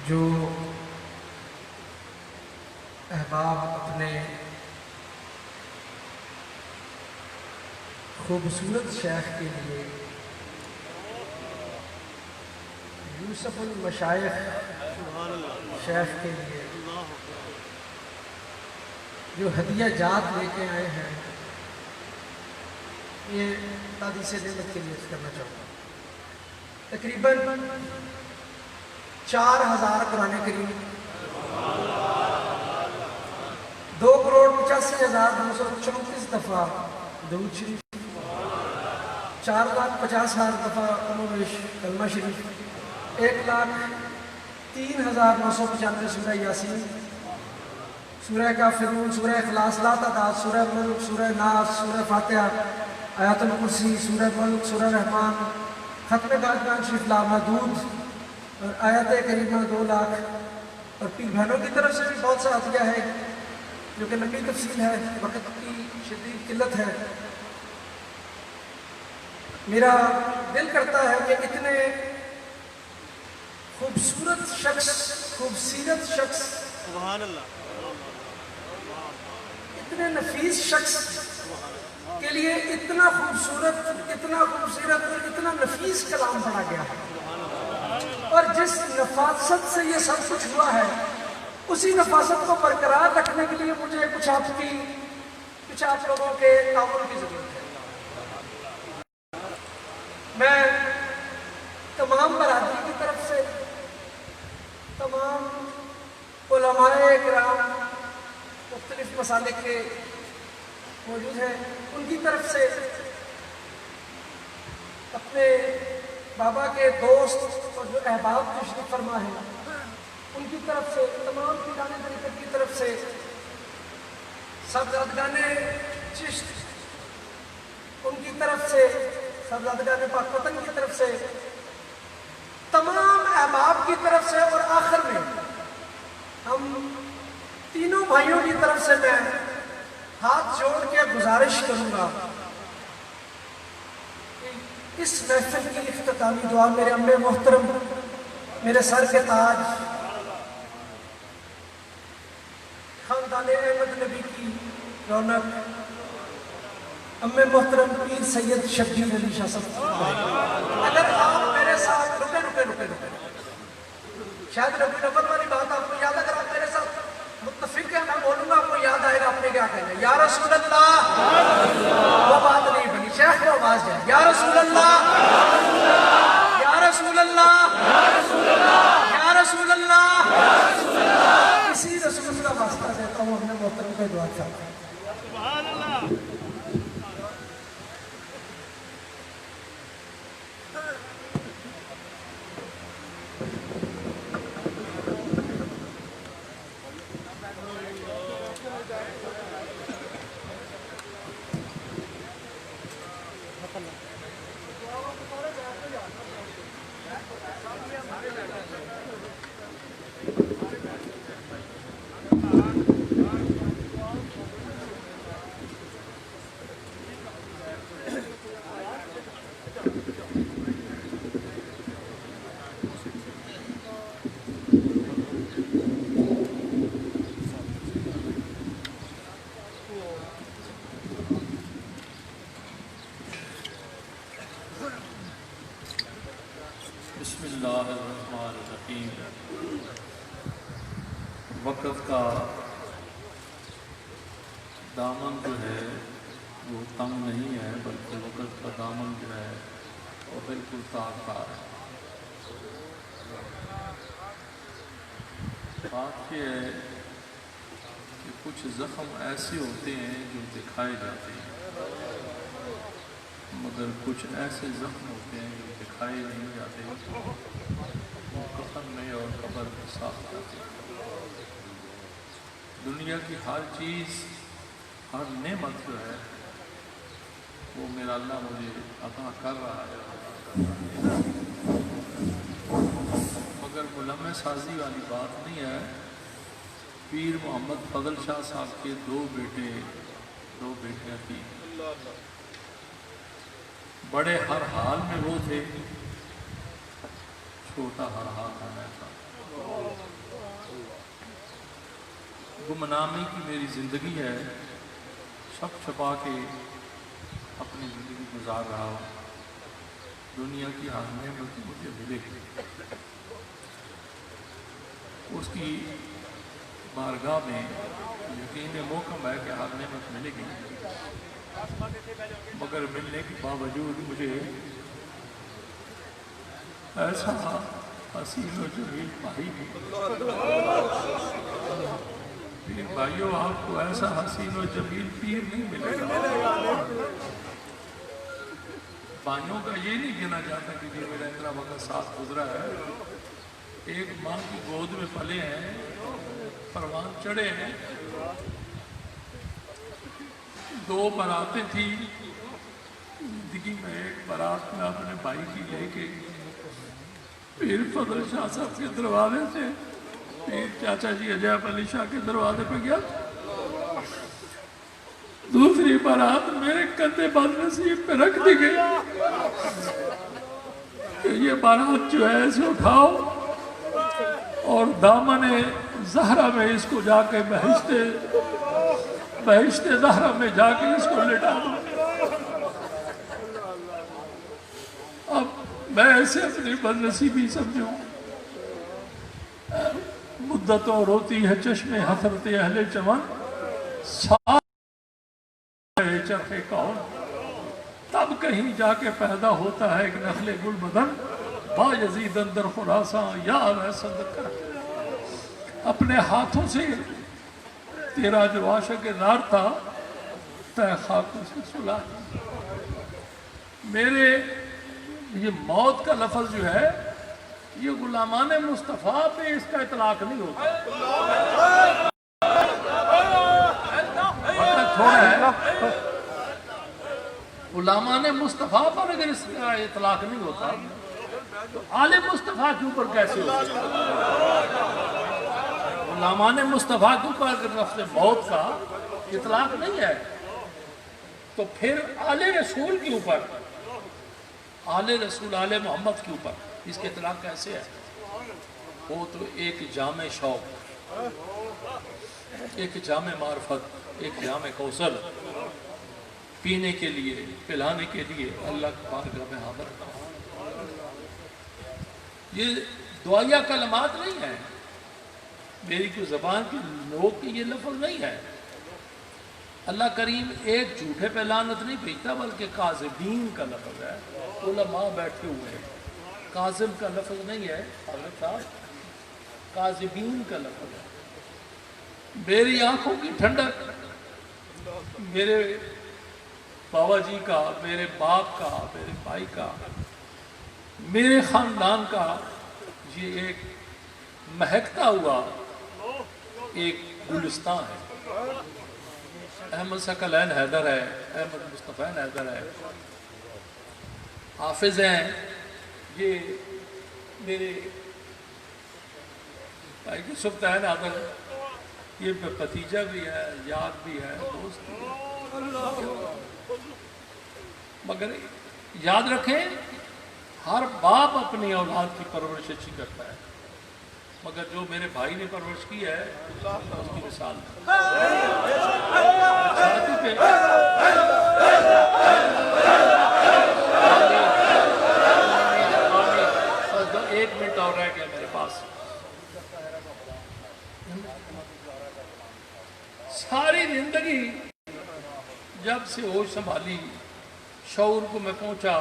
جو احباب اپنے خوبصورت شیخ کے لیے یوسف المشائخ شیخ کے لیے جو ہدیہ جات لے کے آئے ہیں یہ تحدیث نعمت کے لیے کرنا چاہوں گا تقریباً 4000 قرآن کریم 2,85,234 دفعہ درود شریف 4,50,000 دفعہ کموبیش کلمہ شریف 1,03,995 سورہ یاسین سورہ کافرون سورہ اخلاص لا تعداد سورہ ملک سورہ ناس سورہ فاتحہ آیات الکرسی سورہ ملک سورہ رحمان ختم گاجگان شریف لامحدود اور آیات کریمہ 2 لاکھ اور پیر بہنوں کی طرف سے بھی بہت سا عطیہ ہے جو کہ لمبی تفصیل ہے وقت کی شدید قلت ہے میرا دل کرتا ہے کہ اتنے خوبصورت شخص خوبصیرت شخص سبحان اللہ اتنے نفیس شخص کے لیے اتنا خوبصورت اتنا خوبصورت اور اتنا نفیس کلام پڑھا گیا ہے اور جس نفاست سے یہ سب کچھ ہوا ہے اسی نفاست کو برقرار رکھنے کے لیے مجھے کچھ آپ لوگوں کے تعاون کی ضرورت ہے میں تمام برادری کی طرف سے تمام علماء کرام مختلف مسالک کے موجود ہیں ان کی طرف سے اپنے بابا کے دوست اور جو احباب تشریف فرما ہیں ان کی طرف سے تمام پیران طریقت کی طرف سے صاحبزادگان چشت ان کی طرف سے صاحبزادگان پاک وطن کی طرف سے تمام احباب کی طرف سے اور آخر میں ہم تینوں بھائیوں کی طرف سے میں ہاتھ جوڑ کے گزارش کروں گا اس محفل کی اختتامی دعا میرے امر محترم میرے سر کے تاج خاندان احمد نبی کی رونق امر محترم پیر سید شبیر علی شاہ صاحب اگر آپ میرے ساتھ رکے شاید ربی نفر والی بات آپ کو یاد اگر آپ میرے ساتھ متفق ہے میں بولوں گا آپ کو یاد آئے گا آپ نے کیا کہنا ہے یا رسول اللہ وہ بات نہیں بنی شیخ کو آواز جائے یا رسول اللہ یا رسول اللہ یا رسول اللہ اسی رسول دعا چاہتا ہوں. سبحان اللہ. بسم اللہ الرحمن الرحیم. وقت کا دامن جو ہے وہ تنگ نہیں ہے، بلکہ وقت کا دامن جو ہے وہ بالکل تار تار ہے. بات یہ ہے کہ کچھ زخم ایسے ہوتے ہیں جو دکھائے جاتے ہیں، مگر کچھ ایسے زخم ہوتے ہیں جو دکھائے نہیں جاتے، وہ کفن میں اور قبر میں صاف جاتے ہیں. دنیا کی ہر چیز، ہر نعمت جو ہے وہ میرا اللہ مجھے عطا کر رہا ہے، مگر ملمح سازی والی بات نہیں ہے. پیر محمد فضل شاہ صاحب کے دو بیٹیاں تھیں. بڑے ہر حال میں وہ تھے، چھوٹا ہر حال میں میں تھا. گمنامی کی میری زندگی ہے، چھپ چھپا کے اپنی زندگی گزار رہا ہوں. دنیا کی ہر نعمت مجھے ملے گی، اس کی بارگاہ میں یقین محکم ہے کہ ہر نعمت ملے گی، مگر ملنے کے باوجود مجھے ایسا حسین و جمیل بھائی پیر بھائیوں، آپ کو ایسا حسین و جمیل پیر نہیں ملے گا. بھائیوں کا یہ نہیں کہنا چاہتا کہ یہ میرا اتنا وقت ساتھ گزرا ہے. ایک ماں کی گود میں پلے ہیں، پروان چڑھے ہیں. دو براتیں تھیں زندگی میں. ایک برات میں اپنے بھائی کی لے کے پیر فضل شاہ صاحب کے دروازے سے پیر چاچا جی عجیب علی شاہ کے دروازے پہ گیا. دوسری برات میرے کندھے بدنصیب پہ رکھ دی گئی کہ یہ بارات جو ہے اسے اٹھاؤ اور دامن زہرا میں اس کو جا کے بہشت زہرا میں جا کے اس کو لٹا دو. اب میں ایسے اپنی بدنصیبی سمجھوں. مدتوں روتی ہے چشم حسرت اہل چمن، چرخ کون تب کہیں جا کے پیدا ہوتا ہے ایک نخل گل بدن، با یزید اندر خراساں یا صدقہ. اپنے ہاتھوں سے تیرا جو عاشق نار تھا تہ خاکوں سے سلا. میرے یہ موت کا لفظ جو ہے یہ غلامان مصطفیٰ پہ اس کا اطلاق نہیں ہوتا. تھوڑا ہے غلامان مصطفیٰ پر اگر اس کا اطلاق نہیں ہوتا تو آل مصطفیٰ کے اوپر کیسے ہوتا؟ غلامان مصطفیٰ کے اوپر اگر لفظ موت کا اطلاق نہیں ہے تو پھر آل رسول کے اوپر، آل رسول آل محمد کے اوپر اس کے اطلاق کیسے ہے؟ وہ تو ایک جامع شوق، ایک جامع معرفت، ایک جامع کوثر پینے کے لیے، پلانے کے لیے اللہ کی بارگاہ میں حاضر ہے. یہ دعائیہ کلمات نہیں ہیں، میری کوئی زبان کی نوک کی یہ لفظ نہیں ہے. اللہ کریم ایک جھوٹے پہ لعنت نہیں بھیجتا بلکہ کاذبین کا لفظ ہے. علماء بیٹھے ہوئے ہیں، کاذب کا لفظ نہیں ہے حضرت صاحب، کاذبین کا لفظ ہے. میری آنکھوں کی ٹھنڈک میرے بابا جی کا، میرے باپ کا، میرے بھائی کا، میرے خاندان کا یہ ایک مہکتا ہوا ایک گلستان ہے. احمد ثقلین حیدر ہے، احمد مصطفین حیدر ہے، حافظ ہیں، یہ میرے بھائی کی سبطین حیدر، یہ بھتیجا بھی ہے، یاد بھی ہے، دوست بھی ہے. مگر یاد رکھیں ہر باپ اپنی اولاد کی پرورش اچھی کرتا ہے، مگر جو میرے بھائی نے پرورش کی ہے اس کی مثال ایک منٹ اور رہ گیا میرے پاس. ساری زندگی جب سے ہوش سنبھالی، شعور کو میں پہنچا،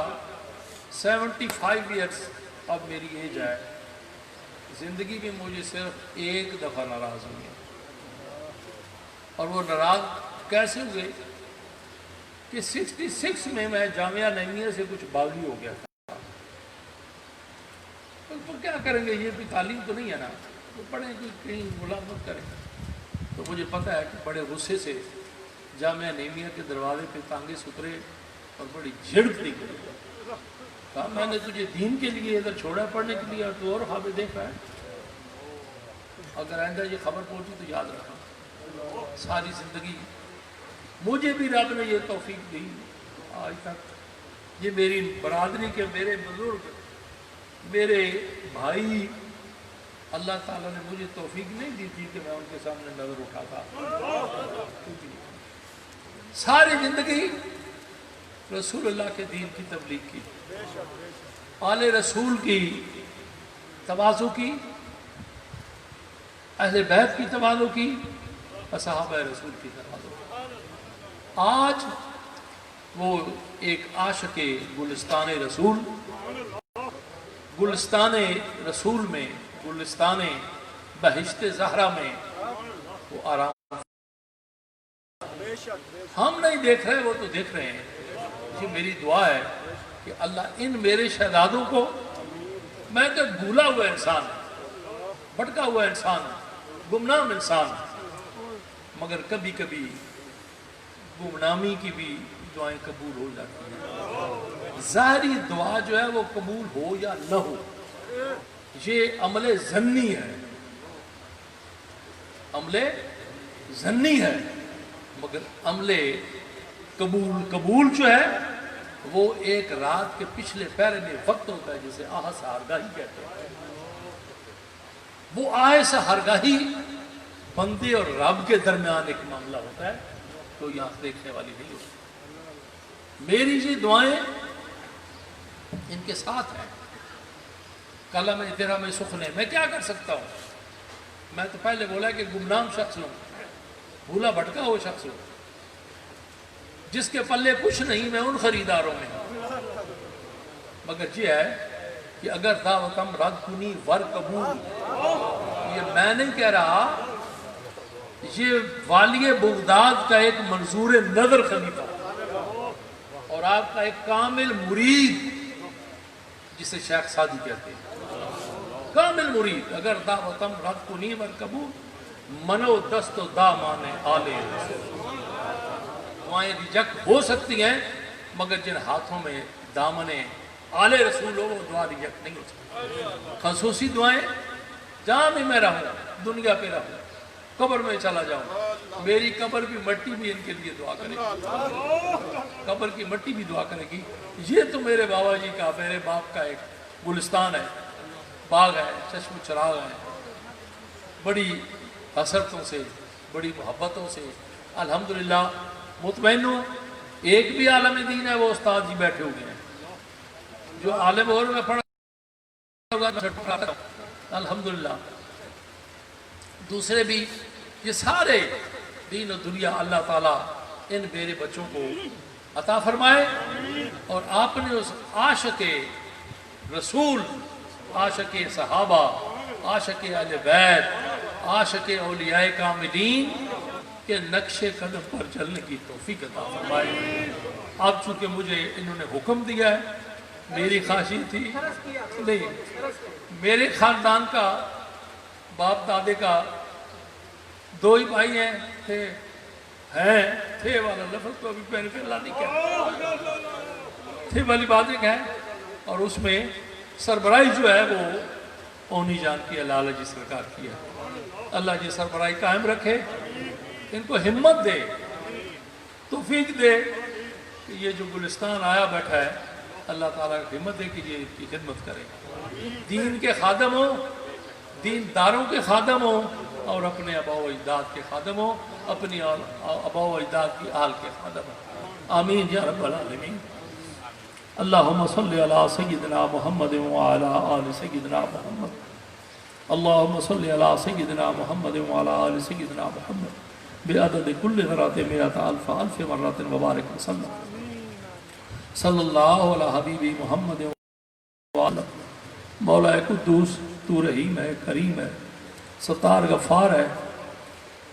75 ایئرس اب میری ایج ہے. زندگی میں مجھے صرف ایک دفعہ ناراض ہوئے، اور وہ ناراض کیسے ہوئے کہ 66 میں جامعہ نعیمیہ سے کچھ باغی ہو گیا تھا. تو کیا کریں گے، یہ بھی تعلیم تو نہیں ہے نا، تو پڑھیں کوئی کہیں ملازمت کریں. تو مجھے پتہ ہے کہ بڑے غصے سے جامعہ نعیمیہ کے دروازے پہ ٹانگے سترے اور بڑی جھڑپ دی گئی. کہا میں نے تجھے دین کے لیے ادھر چھوڑا پڑھنے کے لیے، اور تو اور خوابیں دیکھ رہا ہے. اگر آئندہ یہ خبر پہنچی تو یاد رکھنا، ساری زندگی مجھے بھی رب نے یہ توفیق دی آج تک. یہ میری برادری کے میرے بزرگ، میرے بھائی، اللہ تعالیٰ نے مجھے توفیق نہیں دی تھی کہ میں ان کے سامنے نظر اٹھاتا. ساری زندگی رسول اللہ کے دین کی تبلیغ کی، آل رسول کی تواضع کی، اہل بیت کی تواضع کی، صحابہ رسول کی تواضع کی. آج وہ ایک عاشق گلستان رسول، گلستان رسول میں، گلستان بہشت زہرا میں وہ آرام. ہم نہیں دیکھ رہے، وہ تو دیکھ رہے ہیں. یہ میری دعا ہے کہ اللہ ان میرے شہزادوں کو، میں تو بھولا ہوا انسان، بھٹکا ہوا انسان، گمنام انسان، مگر کبھی کبھی گمنامی کی بھی دعائیں قبول ہو جاتی ہیں. ظاہری دعا جو ہے وہ قبول ہو یا نہ ہو، یہ عمل ظنی ہے، عمل ظنی ہے. مگر عمل قبول جو ہے وہ ایک رات کے پچھلے پہرے میں وقت ہوتا ہے، جسے آہ سحرگاہی کہتے ہیں. وہ آہ سحرگاہی بندے اور رب کے درمیان ایک معاملہ ہوتا ہے، تو یہاں دیکھنے والی نہیں ہوتی. میری یہ دعائیں ان کے ساتھ ہیں. کلم تیرا میں سخن ہے، میں کیا کر سکتا ہوں؟ میں تو پہلے بولا کہ گمنام شخص ہوں، بھولا بھٹکا ہوا شخص ہوں، جس کے پلے کچھ نہیں، میں ان خریداروں میں ہوں. مگر یہ ہے کہ اگر دعوتم رد کنی ور قبول، یہ میں نہیں کہہ رہا، یہ والی بغداد کا ایک منظور نظر خلیفہ اور آپ کا ایک کامل مرید، جسے شیخ سعدی کہتے ہیں، کامل مرید. اگر دعوتم رد کنی ور قبول، منو دست و دامان آلے رسول. دعائیں ریجیکٹ ہو سکتی ہیں، مگر جن ہاتھوں میں دامن آل رسول ہو وہ دعا ریجیکٹ نہیں ہو سکتی. خصوصی دعائیں جہاں بھی میں رہوں، دنیا پہ رہوں، قبر میں چلا جاؤں، میری قبر کی مٹی بھی ان کے لیے دعا کرے گی، قبر کی مٹی بھی دعا کرے گی. یہ تو میرے بابا جی کا، میرے باپ کا ایک گلستان ہے، باغ ہے، چشم چراغ ہے. بڑی حسرتوں سے، بڑی محبتوں سے الحمدللہ مطمئن ہوں. ایک بھی عالم دین ہے، وہ استاد جی بیٹھے ہوئے ہیں، جو عالم اور میں پڑھا ہوگا الحمدللہ. دوسرے بھی، یہ سارے دین و دنیا اللہ تعالیٰ ان میرے بچوں کو عطا فرمائے. اور آپ نے اس عاشق رسول، عاشق صحابہ، عاشق اہل بیت، عاشق اولیاء کاملین کہ نقش قدم پر چلنے کی توفیق عطا فرمائے۔ اب چونکہ مجھے انہوں نے حکم دیا ہے، میری خواہش تھی نہیں، میرے خاندان کا باپ دادے کا دو ہی بھائی ہیں تھے والا لفظ تو ابھی میں نے اللہ نہیں کہا، تھے والی باتیں کہیں، اور اس میں سربراہی جو ہے وہ اونی جان کی لالہ جی سرکار کی ہے۔ اللہ جی سربراہی قائم رکھے، ان کو ہمت دے، توفیق دے کہ یہ جو گلستان آیا بیٹھا ہے اللہ تعالیٰ کی ہمت دے کہ یہ کی خدمت کرے، دین کے خادم ہوں، دین داروں کے خادم ہوں، اور اپنے آباء و اجداد کے خادم ہوں، اپنی آباء و اجداد کی آل کے خادم ہوں۔ آمین یا رب العالمین۔ اللہم صلی علی سیدنا محمد وعلی آل سیدنا محمد، اللہم صلی علی سیدنا محمد وعلی آل سیدنا محمد بعدد کل ذرات مئات الف الف مرات وبارک وسلم صلی اللہ علی حبیبی محمد وعلی۔ مولا قدوس تو رحیم ہے، کریم ہے، ستار غفار ہے،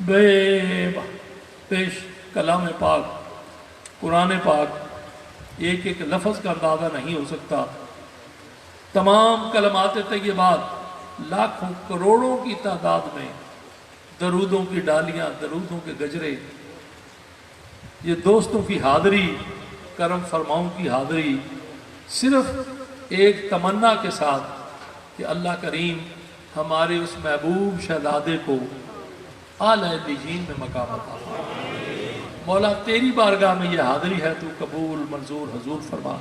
بے پیش کلام پاک قرآن پاک ایک ایک لفظ کا اندازہ نہیں ہو سکتا۔ تمام کلمات طیبات لاکھوں کروڑوں کی تعداد میں، درودوں کی ڈالیاں، درودوں کے گجرے، یہ دوستوں کی حاضری، کرم فرماؤں کی حاضری، صرف ایک تمنا کے ساتھ کہ اللہ کریم ہمارے اس محبوب شہزادے کو اعلیٰ علیین میں مقام عطا فرمائے۔ مولا تیری بارگاہ میں یہ حاضری ہے، تو قبول منظور حضور فرما۔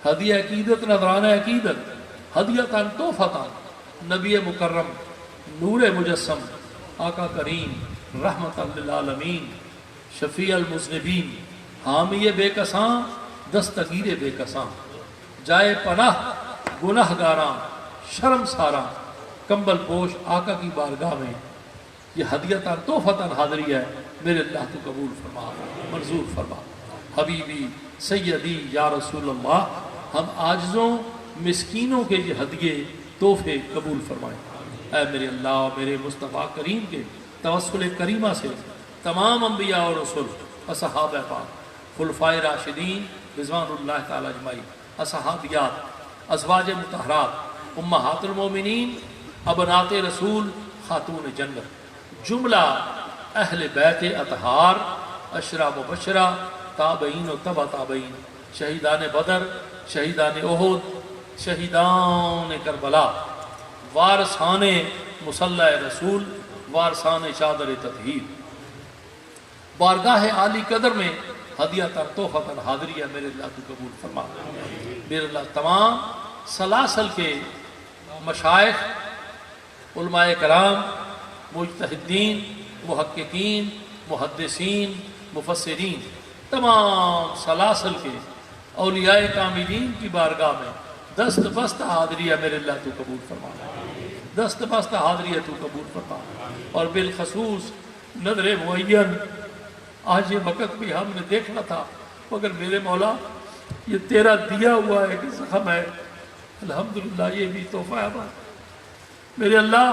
ہدیہ عقیدت نذرانہ عقیدت، ہدیتاً تحفتاً، نبی مکرم نور مجسم آقا کریم رحمت للعالمین، شفیع المذنبین، حامی بے کساں دستگیر بے کساں، جائے پناہ گناہ گاراں شرم ساراں، کمبل پوش آقا کی بارگاہ میں یہ ہدیتاً تحفتاً حاضری ہے، میرے اللہ تو قبول فرما، منظور فرما۔ حبیبی سیدی یا رسول اللہ، ہم عاجزوں مسکینوں کے یہ ہدیے تحفے قبول فرمائیں۔ اے میرے اللہ، میرے مصطفیٰ کریم کے توسل کریمہ سے تمام انبیاء اور رسول، اصحابہ پاک، خلفائے راشدین رضوان اللہ تعالی اجمعین، اصحابیات، ازواج مطہرات، امہات المومنین، ابنات رسول، خاتون جنت، جملہ اہل بیت اطہار، عشرہ مبشرہ، تابعین و تبع تابعین، شہیدان بدر، شہیدان احد، شہیدان کربلا، وارثان مصلی رسول، وارثان چادر تطہیر، بارگاہ عالی قدر میں ہدیتاً تحفتاً حاضری ہے، میرے اللہ تو قبول فرما۔ میرے اللہ تمام سلاسل کے مشائخ، علماء کرام، مجتہدین، محققین، محدثین، مفسرین، تمام سلاسل کے اولیاء کاملین کی بارگاہ میں دست بست حاضری ہے، میرے اللہ تو قبول فرما، دست بست حاضری ہے تو قبول فرما۔ اور بالخصوص نظر معین، آج یہ وقت بھی ہم نے دیکھنا تھا، مگر میرے مولا یہ تیرا دیا ہوا ہے کہ زخم ہے، الحمدللہ یہ بھی تحفہ ہے ہمارا۔ میرے اللہ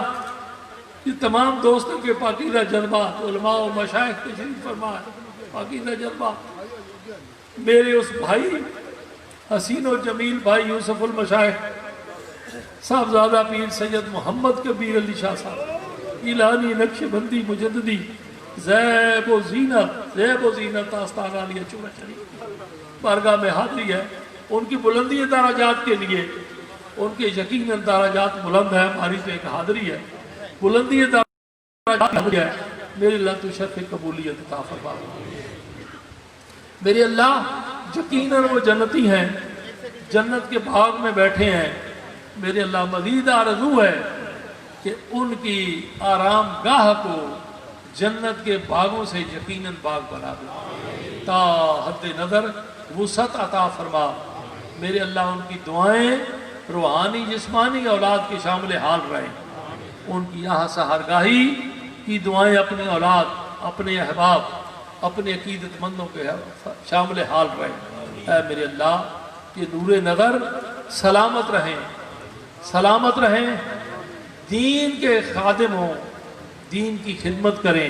یہ تمام دوستوں کے پاکیزہ جذبات، علماء و مشائخ تشریف فرما ہے، پاکیزہ جذبات، میرے اس بھائی حسین و جمیل بھائی یوسف المشائخ صاحبزادہ پیر سید محمد کبیر علی شاہ صاحب، گیلانی، نقش بندی، مجددی، زیب و زینت آستانہ علیہ چورہ شریف بارگاہ میں حاضری ہے۔ ان کی بلندی درجات کے لیے، ان کے یقیناً درجات بلند ہے، ہماری تو ایک حاضری ہے، بلندی درجات ہے، میرے اللہ تو شرف قبولیت عطا فرما۔ میرے اللہ یقیناً وہ جنتی ہیں، جنت کے باغ میں بیٹھے ہیں، میرے اللہ مزید آرزو ہے کہ ان کی آرام گاہ کو جنت کے باغوں سے یقیناً باغ بنا دے، تا حد نظر وسعت عطا فرما۔ میرے اللہ ان کی دعائیں روحانی جسمانی اولاد کے شامل حال رہیں، ان کی یہاں سہرگاہی کی دعائیں اپنی اولاد، اپنے احباب، اپنے عقیدت مندوں کے شامل حال رہیں۔ اے میرے اللہ کہ نور نظر سلامت رہیں، سلامت رہیں، دین کے خادم ہوں، دین کی خدمت کریں،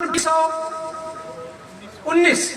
2019,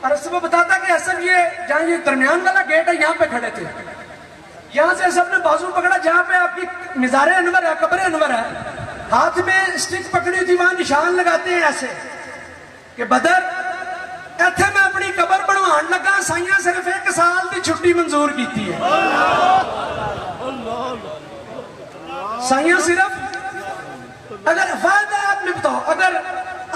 اور اس وہ بتاتا کہ حسن یہ جہاں یہ درمیان والا گیٹ ہے یہاں پہ کھڑے تھے، یہاں سے سب نے بازو پکڑا جہاں پہ آپ کی مزار انور ہے، قبر انور ہے، ہاتھ میں اسٹک پکڑی تھی، وہاں نشان لگاتے ہیں ایسے کہ بدر ایتھے میں اپنی قبر بنوان لگا، سائیاں صرف 1 سال کی چھٹی منظور کیتی ہے، سائیاں صرف اگر فائدہ آپ نے بتاؤ، اگر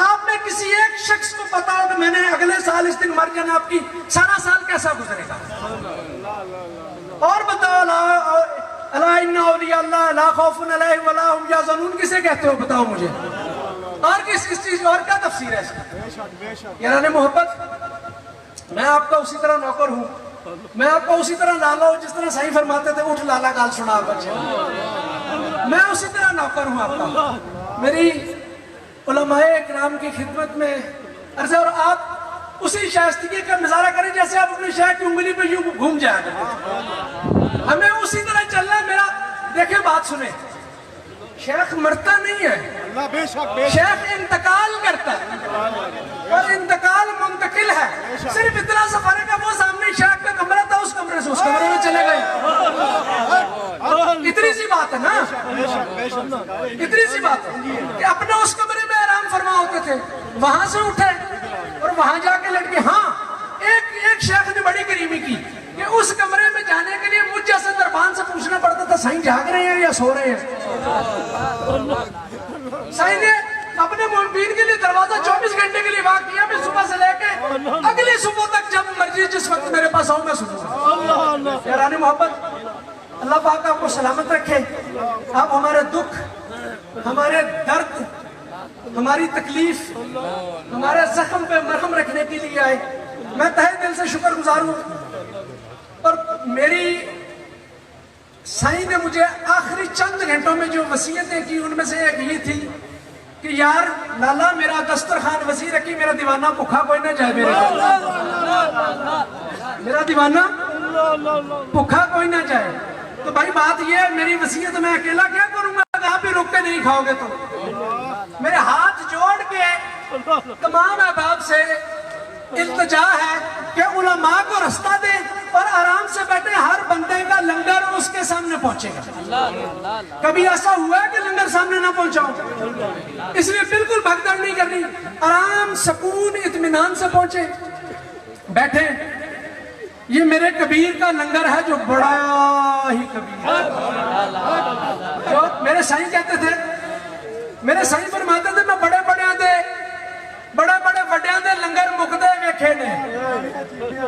آپ میں کسی ایک شخص کو پتا ہو کہ میں نے اگلے سال اس دن مر جانا، آپ کی سارا سال کیسا گزرے گا؟ اور بتاؤ الا ان اولیاء اللہ لا خوف علیہم ولا هم یحزنون کسے کہتے ہو بتاؤ مجھے، اور کس چیز اور کیا تفسیر ہے اس کی؟ یاران محبت، میں آپ کا اسی طرح نوکر ہوں، میں آپ کو اسی طرح لالا ہوں جس طرح صحیح فرماتے تھے اٹھ لالا گال سنا بچے، میں اسی طرح نوکر ہوں آپ کا، میری علماء اکرام کی خدمت میں عرض ہے، اور آپ اسی شائستگی کا مظاہرہ کریں جیسے آپ اپنے شیخ کی انگلی پہ یوں گھوم جایا کریں، ہمیں اسی طرح چلنا ہے۔ میرا دیکھیں بات سنیں، شیخ مرتا نہیں ہے، شیخ انتقال کرتا ہے، اور انتقال منتقل ہے، صرف اتنا سا فرق ہے وہ سامنے شیخ کا کمرہ تھا، اس کمرے سے اس کمرے میں چلے گئے، اتنی سی بات ہے نا، اتنی سی بات ہے کہ اپنے اس کمرے میں آرام فرما ہوتے تھے، وہاں سے اٹھے اور وہاں جا کے لٹ کے، ہاں ایک شیخ نے بڑی کریمی کی کہ اس کمرے میں جانے کے لیے مجھ جیسے دربان سے پوچھنا پڑتا تھا سائیں جاگ رہے ہیں یا سو رہے ہیں، سائیں نے اپنے محبین کے لیے دروازہ 24 گھنٹے کے لیے واقع کیا، میں صبح سے لے کے اگلی صبح تک جب مرضی جس وقت میرے پاس آؤں میں سنوں گا۔ یاران محبت، اللہ پاک آپ کو سلامت رکھے، آپ ہمارے دکھ، ہمارے درد، ہماری تکلیف، ہمارے زخم پہ مرہم رکھنے کے لیے آئے، میں تہہ دل سے شکر گزار ہوں۔ اور میری سائیں نے مجھے آخری چند گھنٹوں میں جو وصیتیں کی ان میں سے ایک یہ تھی کہ یار لالا میرا دسترخوان وسیع رکھی، میرا دیوانہ بھوکا کوئی نہ جائے، میرا دیوانہ بھوکا کوئی نہ جائے۔ تو بھائی بات یہ ہے، میری وصیت میں اکیلا کیا کروں گا، اگر آپ ہی رک کے نہیں کھاؤ گے تو میرے ہاتھ جوڑ کے تمام احباب سے التجا ہے کہ علماء کو رستہ دیں اور آرام سے بیٹھے، ہر بندے کا لنگر اس کے سامنے پہنچے گا۔ کبھی ایسا ہوا ہے کہ لنگر سامنے نہ پہنچاؤ، اس لیے بالکل بھگدڑ نہیں کرنی، آرام سکون اطمینان سے پہنچے بیٹھے۔ یہ میرے کبیر کا لنگر ہے جو بڑا ہی کبیر ہے، جو میرے سائیں کہتے تھے، میرے سائیں فرماتے تھے میں بڑے وڈیاں دے لنگر مکدے ویکھے نے،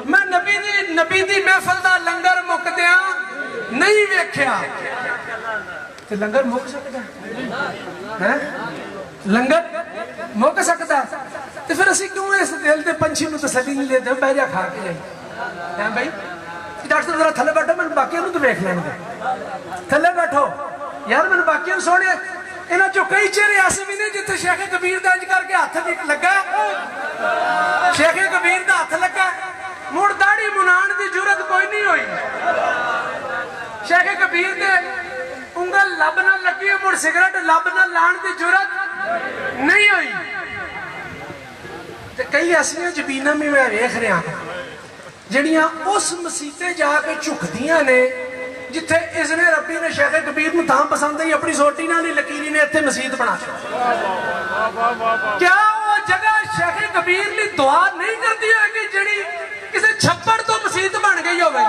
میں نبی دی محفل دا لنگر مکدیاں نہیں ویکھیا۔ تے لنگر مک سکتا ہے، لنگر مک سکتا ہے، تے پھر اسی کیوں اس دل دے پنچھی نو تسلی نہیں لیتے، بہ جا کھا کے ہیں بھائی ڈاکٹر صاحب ذرا تھلے بیٹھو، میں باقیوں تو دیکھ لیں گے، تھلے بیٹھو یار، میں باقیوں سونے انہاں چو کئی چہرے ایسے بھی نہیں جتنے شیخ کبیر دا انج کر کے ہاتھ لگا، شیخ کبیر دا ہاتھ لگا، مڑ داڑھی منان دی جرت کوئی نہیں ہوئی، شیخ کبیر دے انگل لب نہ لگی، مڑ سگریٹ لب نہ لان دی جرت نہیں ہوئی۔ کئی ایسیاں جبیناں میں ویکھ رہا جڑیاں اس مسیطے جا کے جھکدیاں نے جتھے اذن ربی نے شیخ کبیر نو تھام پسند ہے، اپنی سوٹی نال ہی لکیری نے اتنے مسجد بنا کیا وہ جگہ شیخ کبیر لی دعا نہیں کرتی ہے کہ جڑی کسی چھپڑ تو مسجد بن گئی ہوگی؟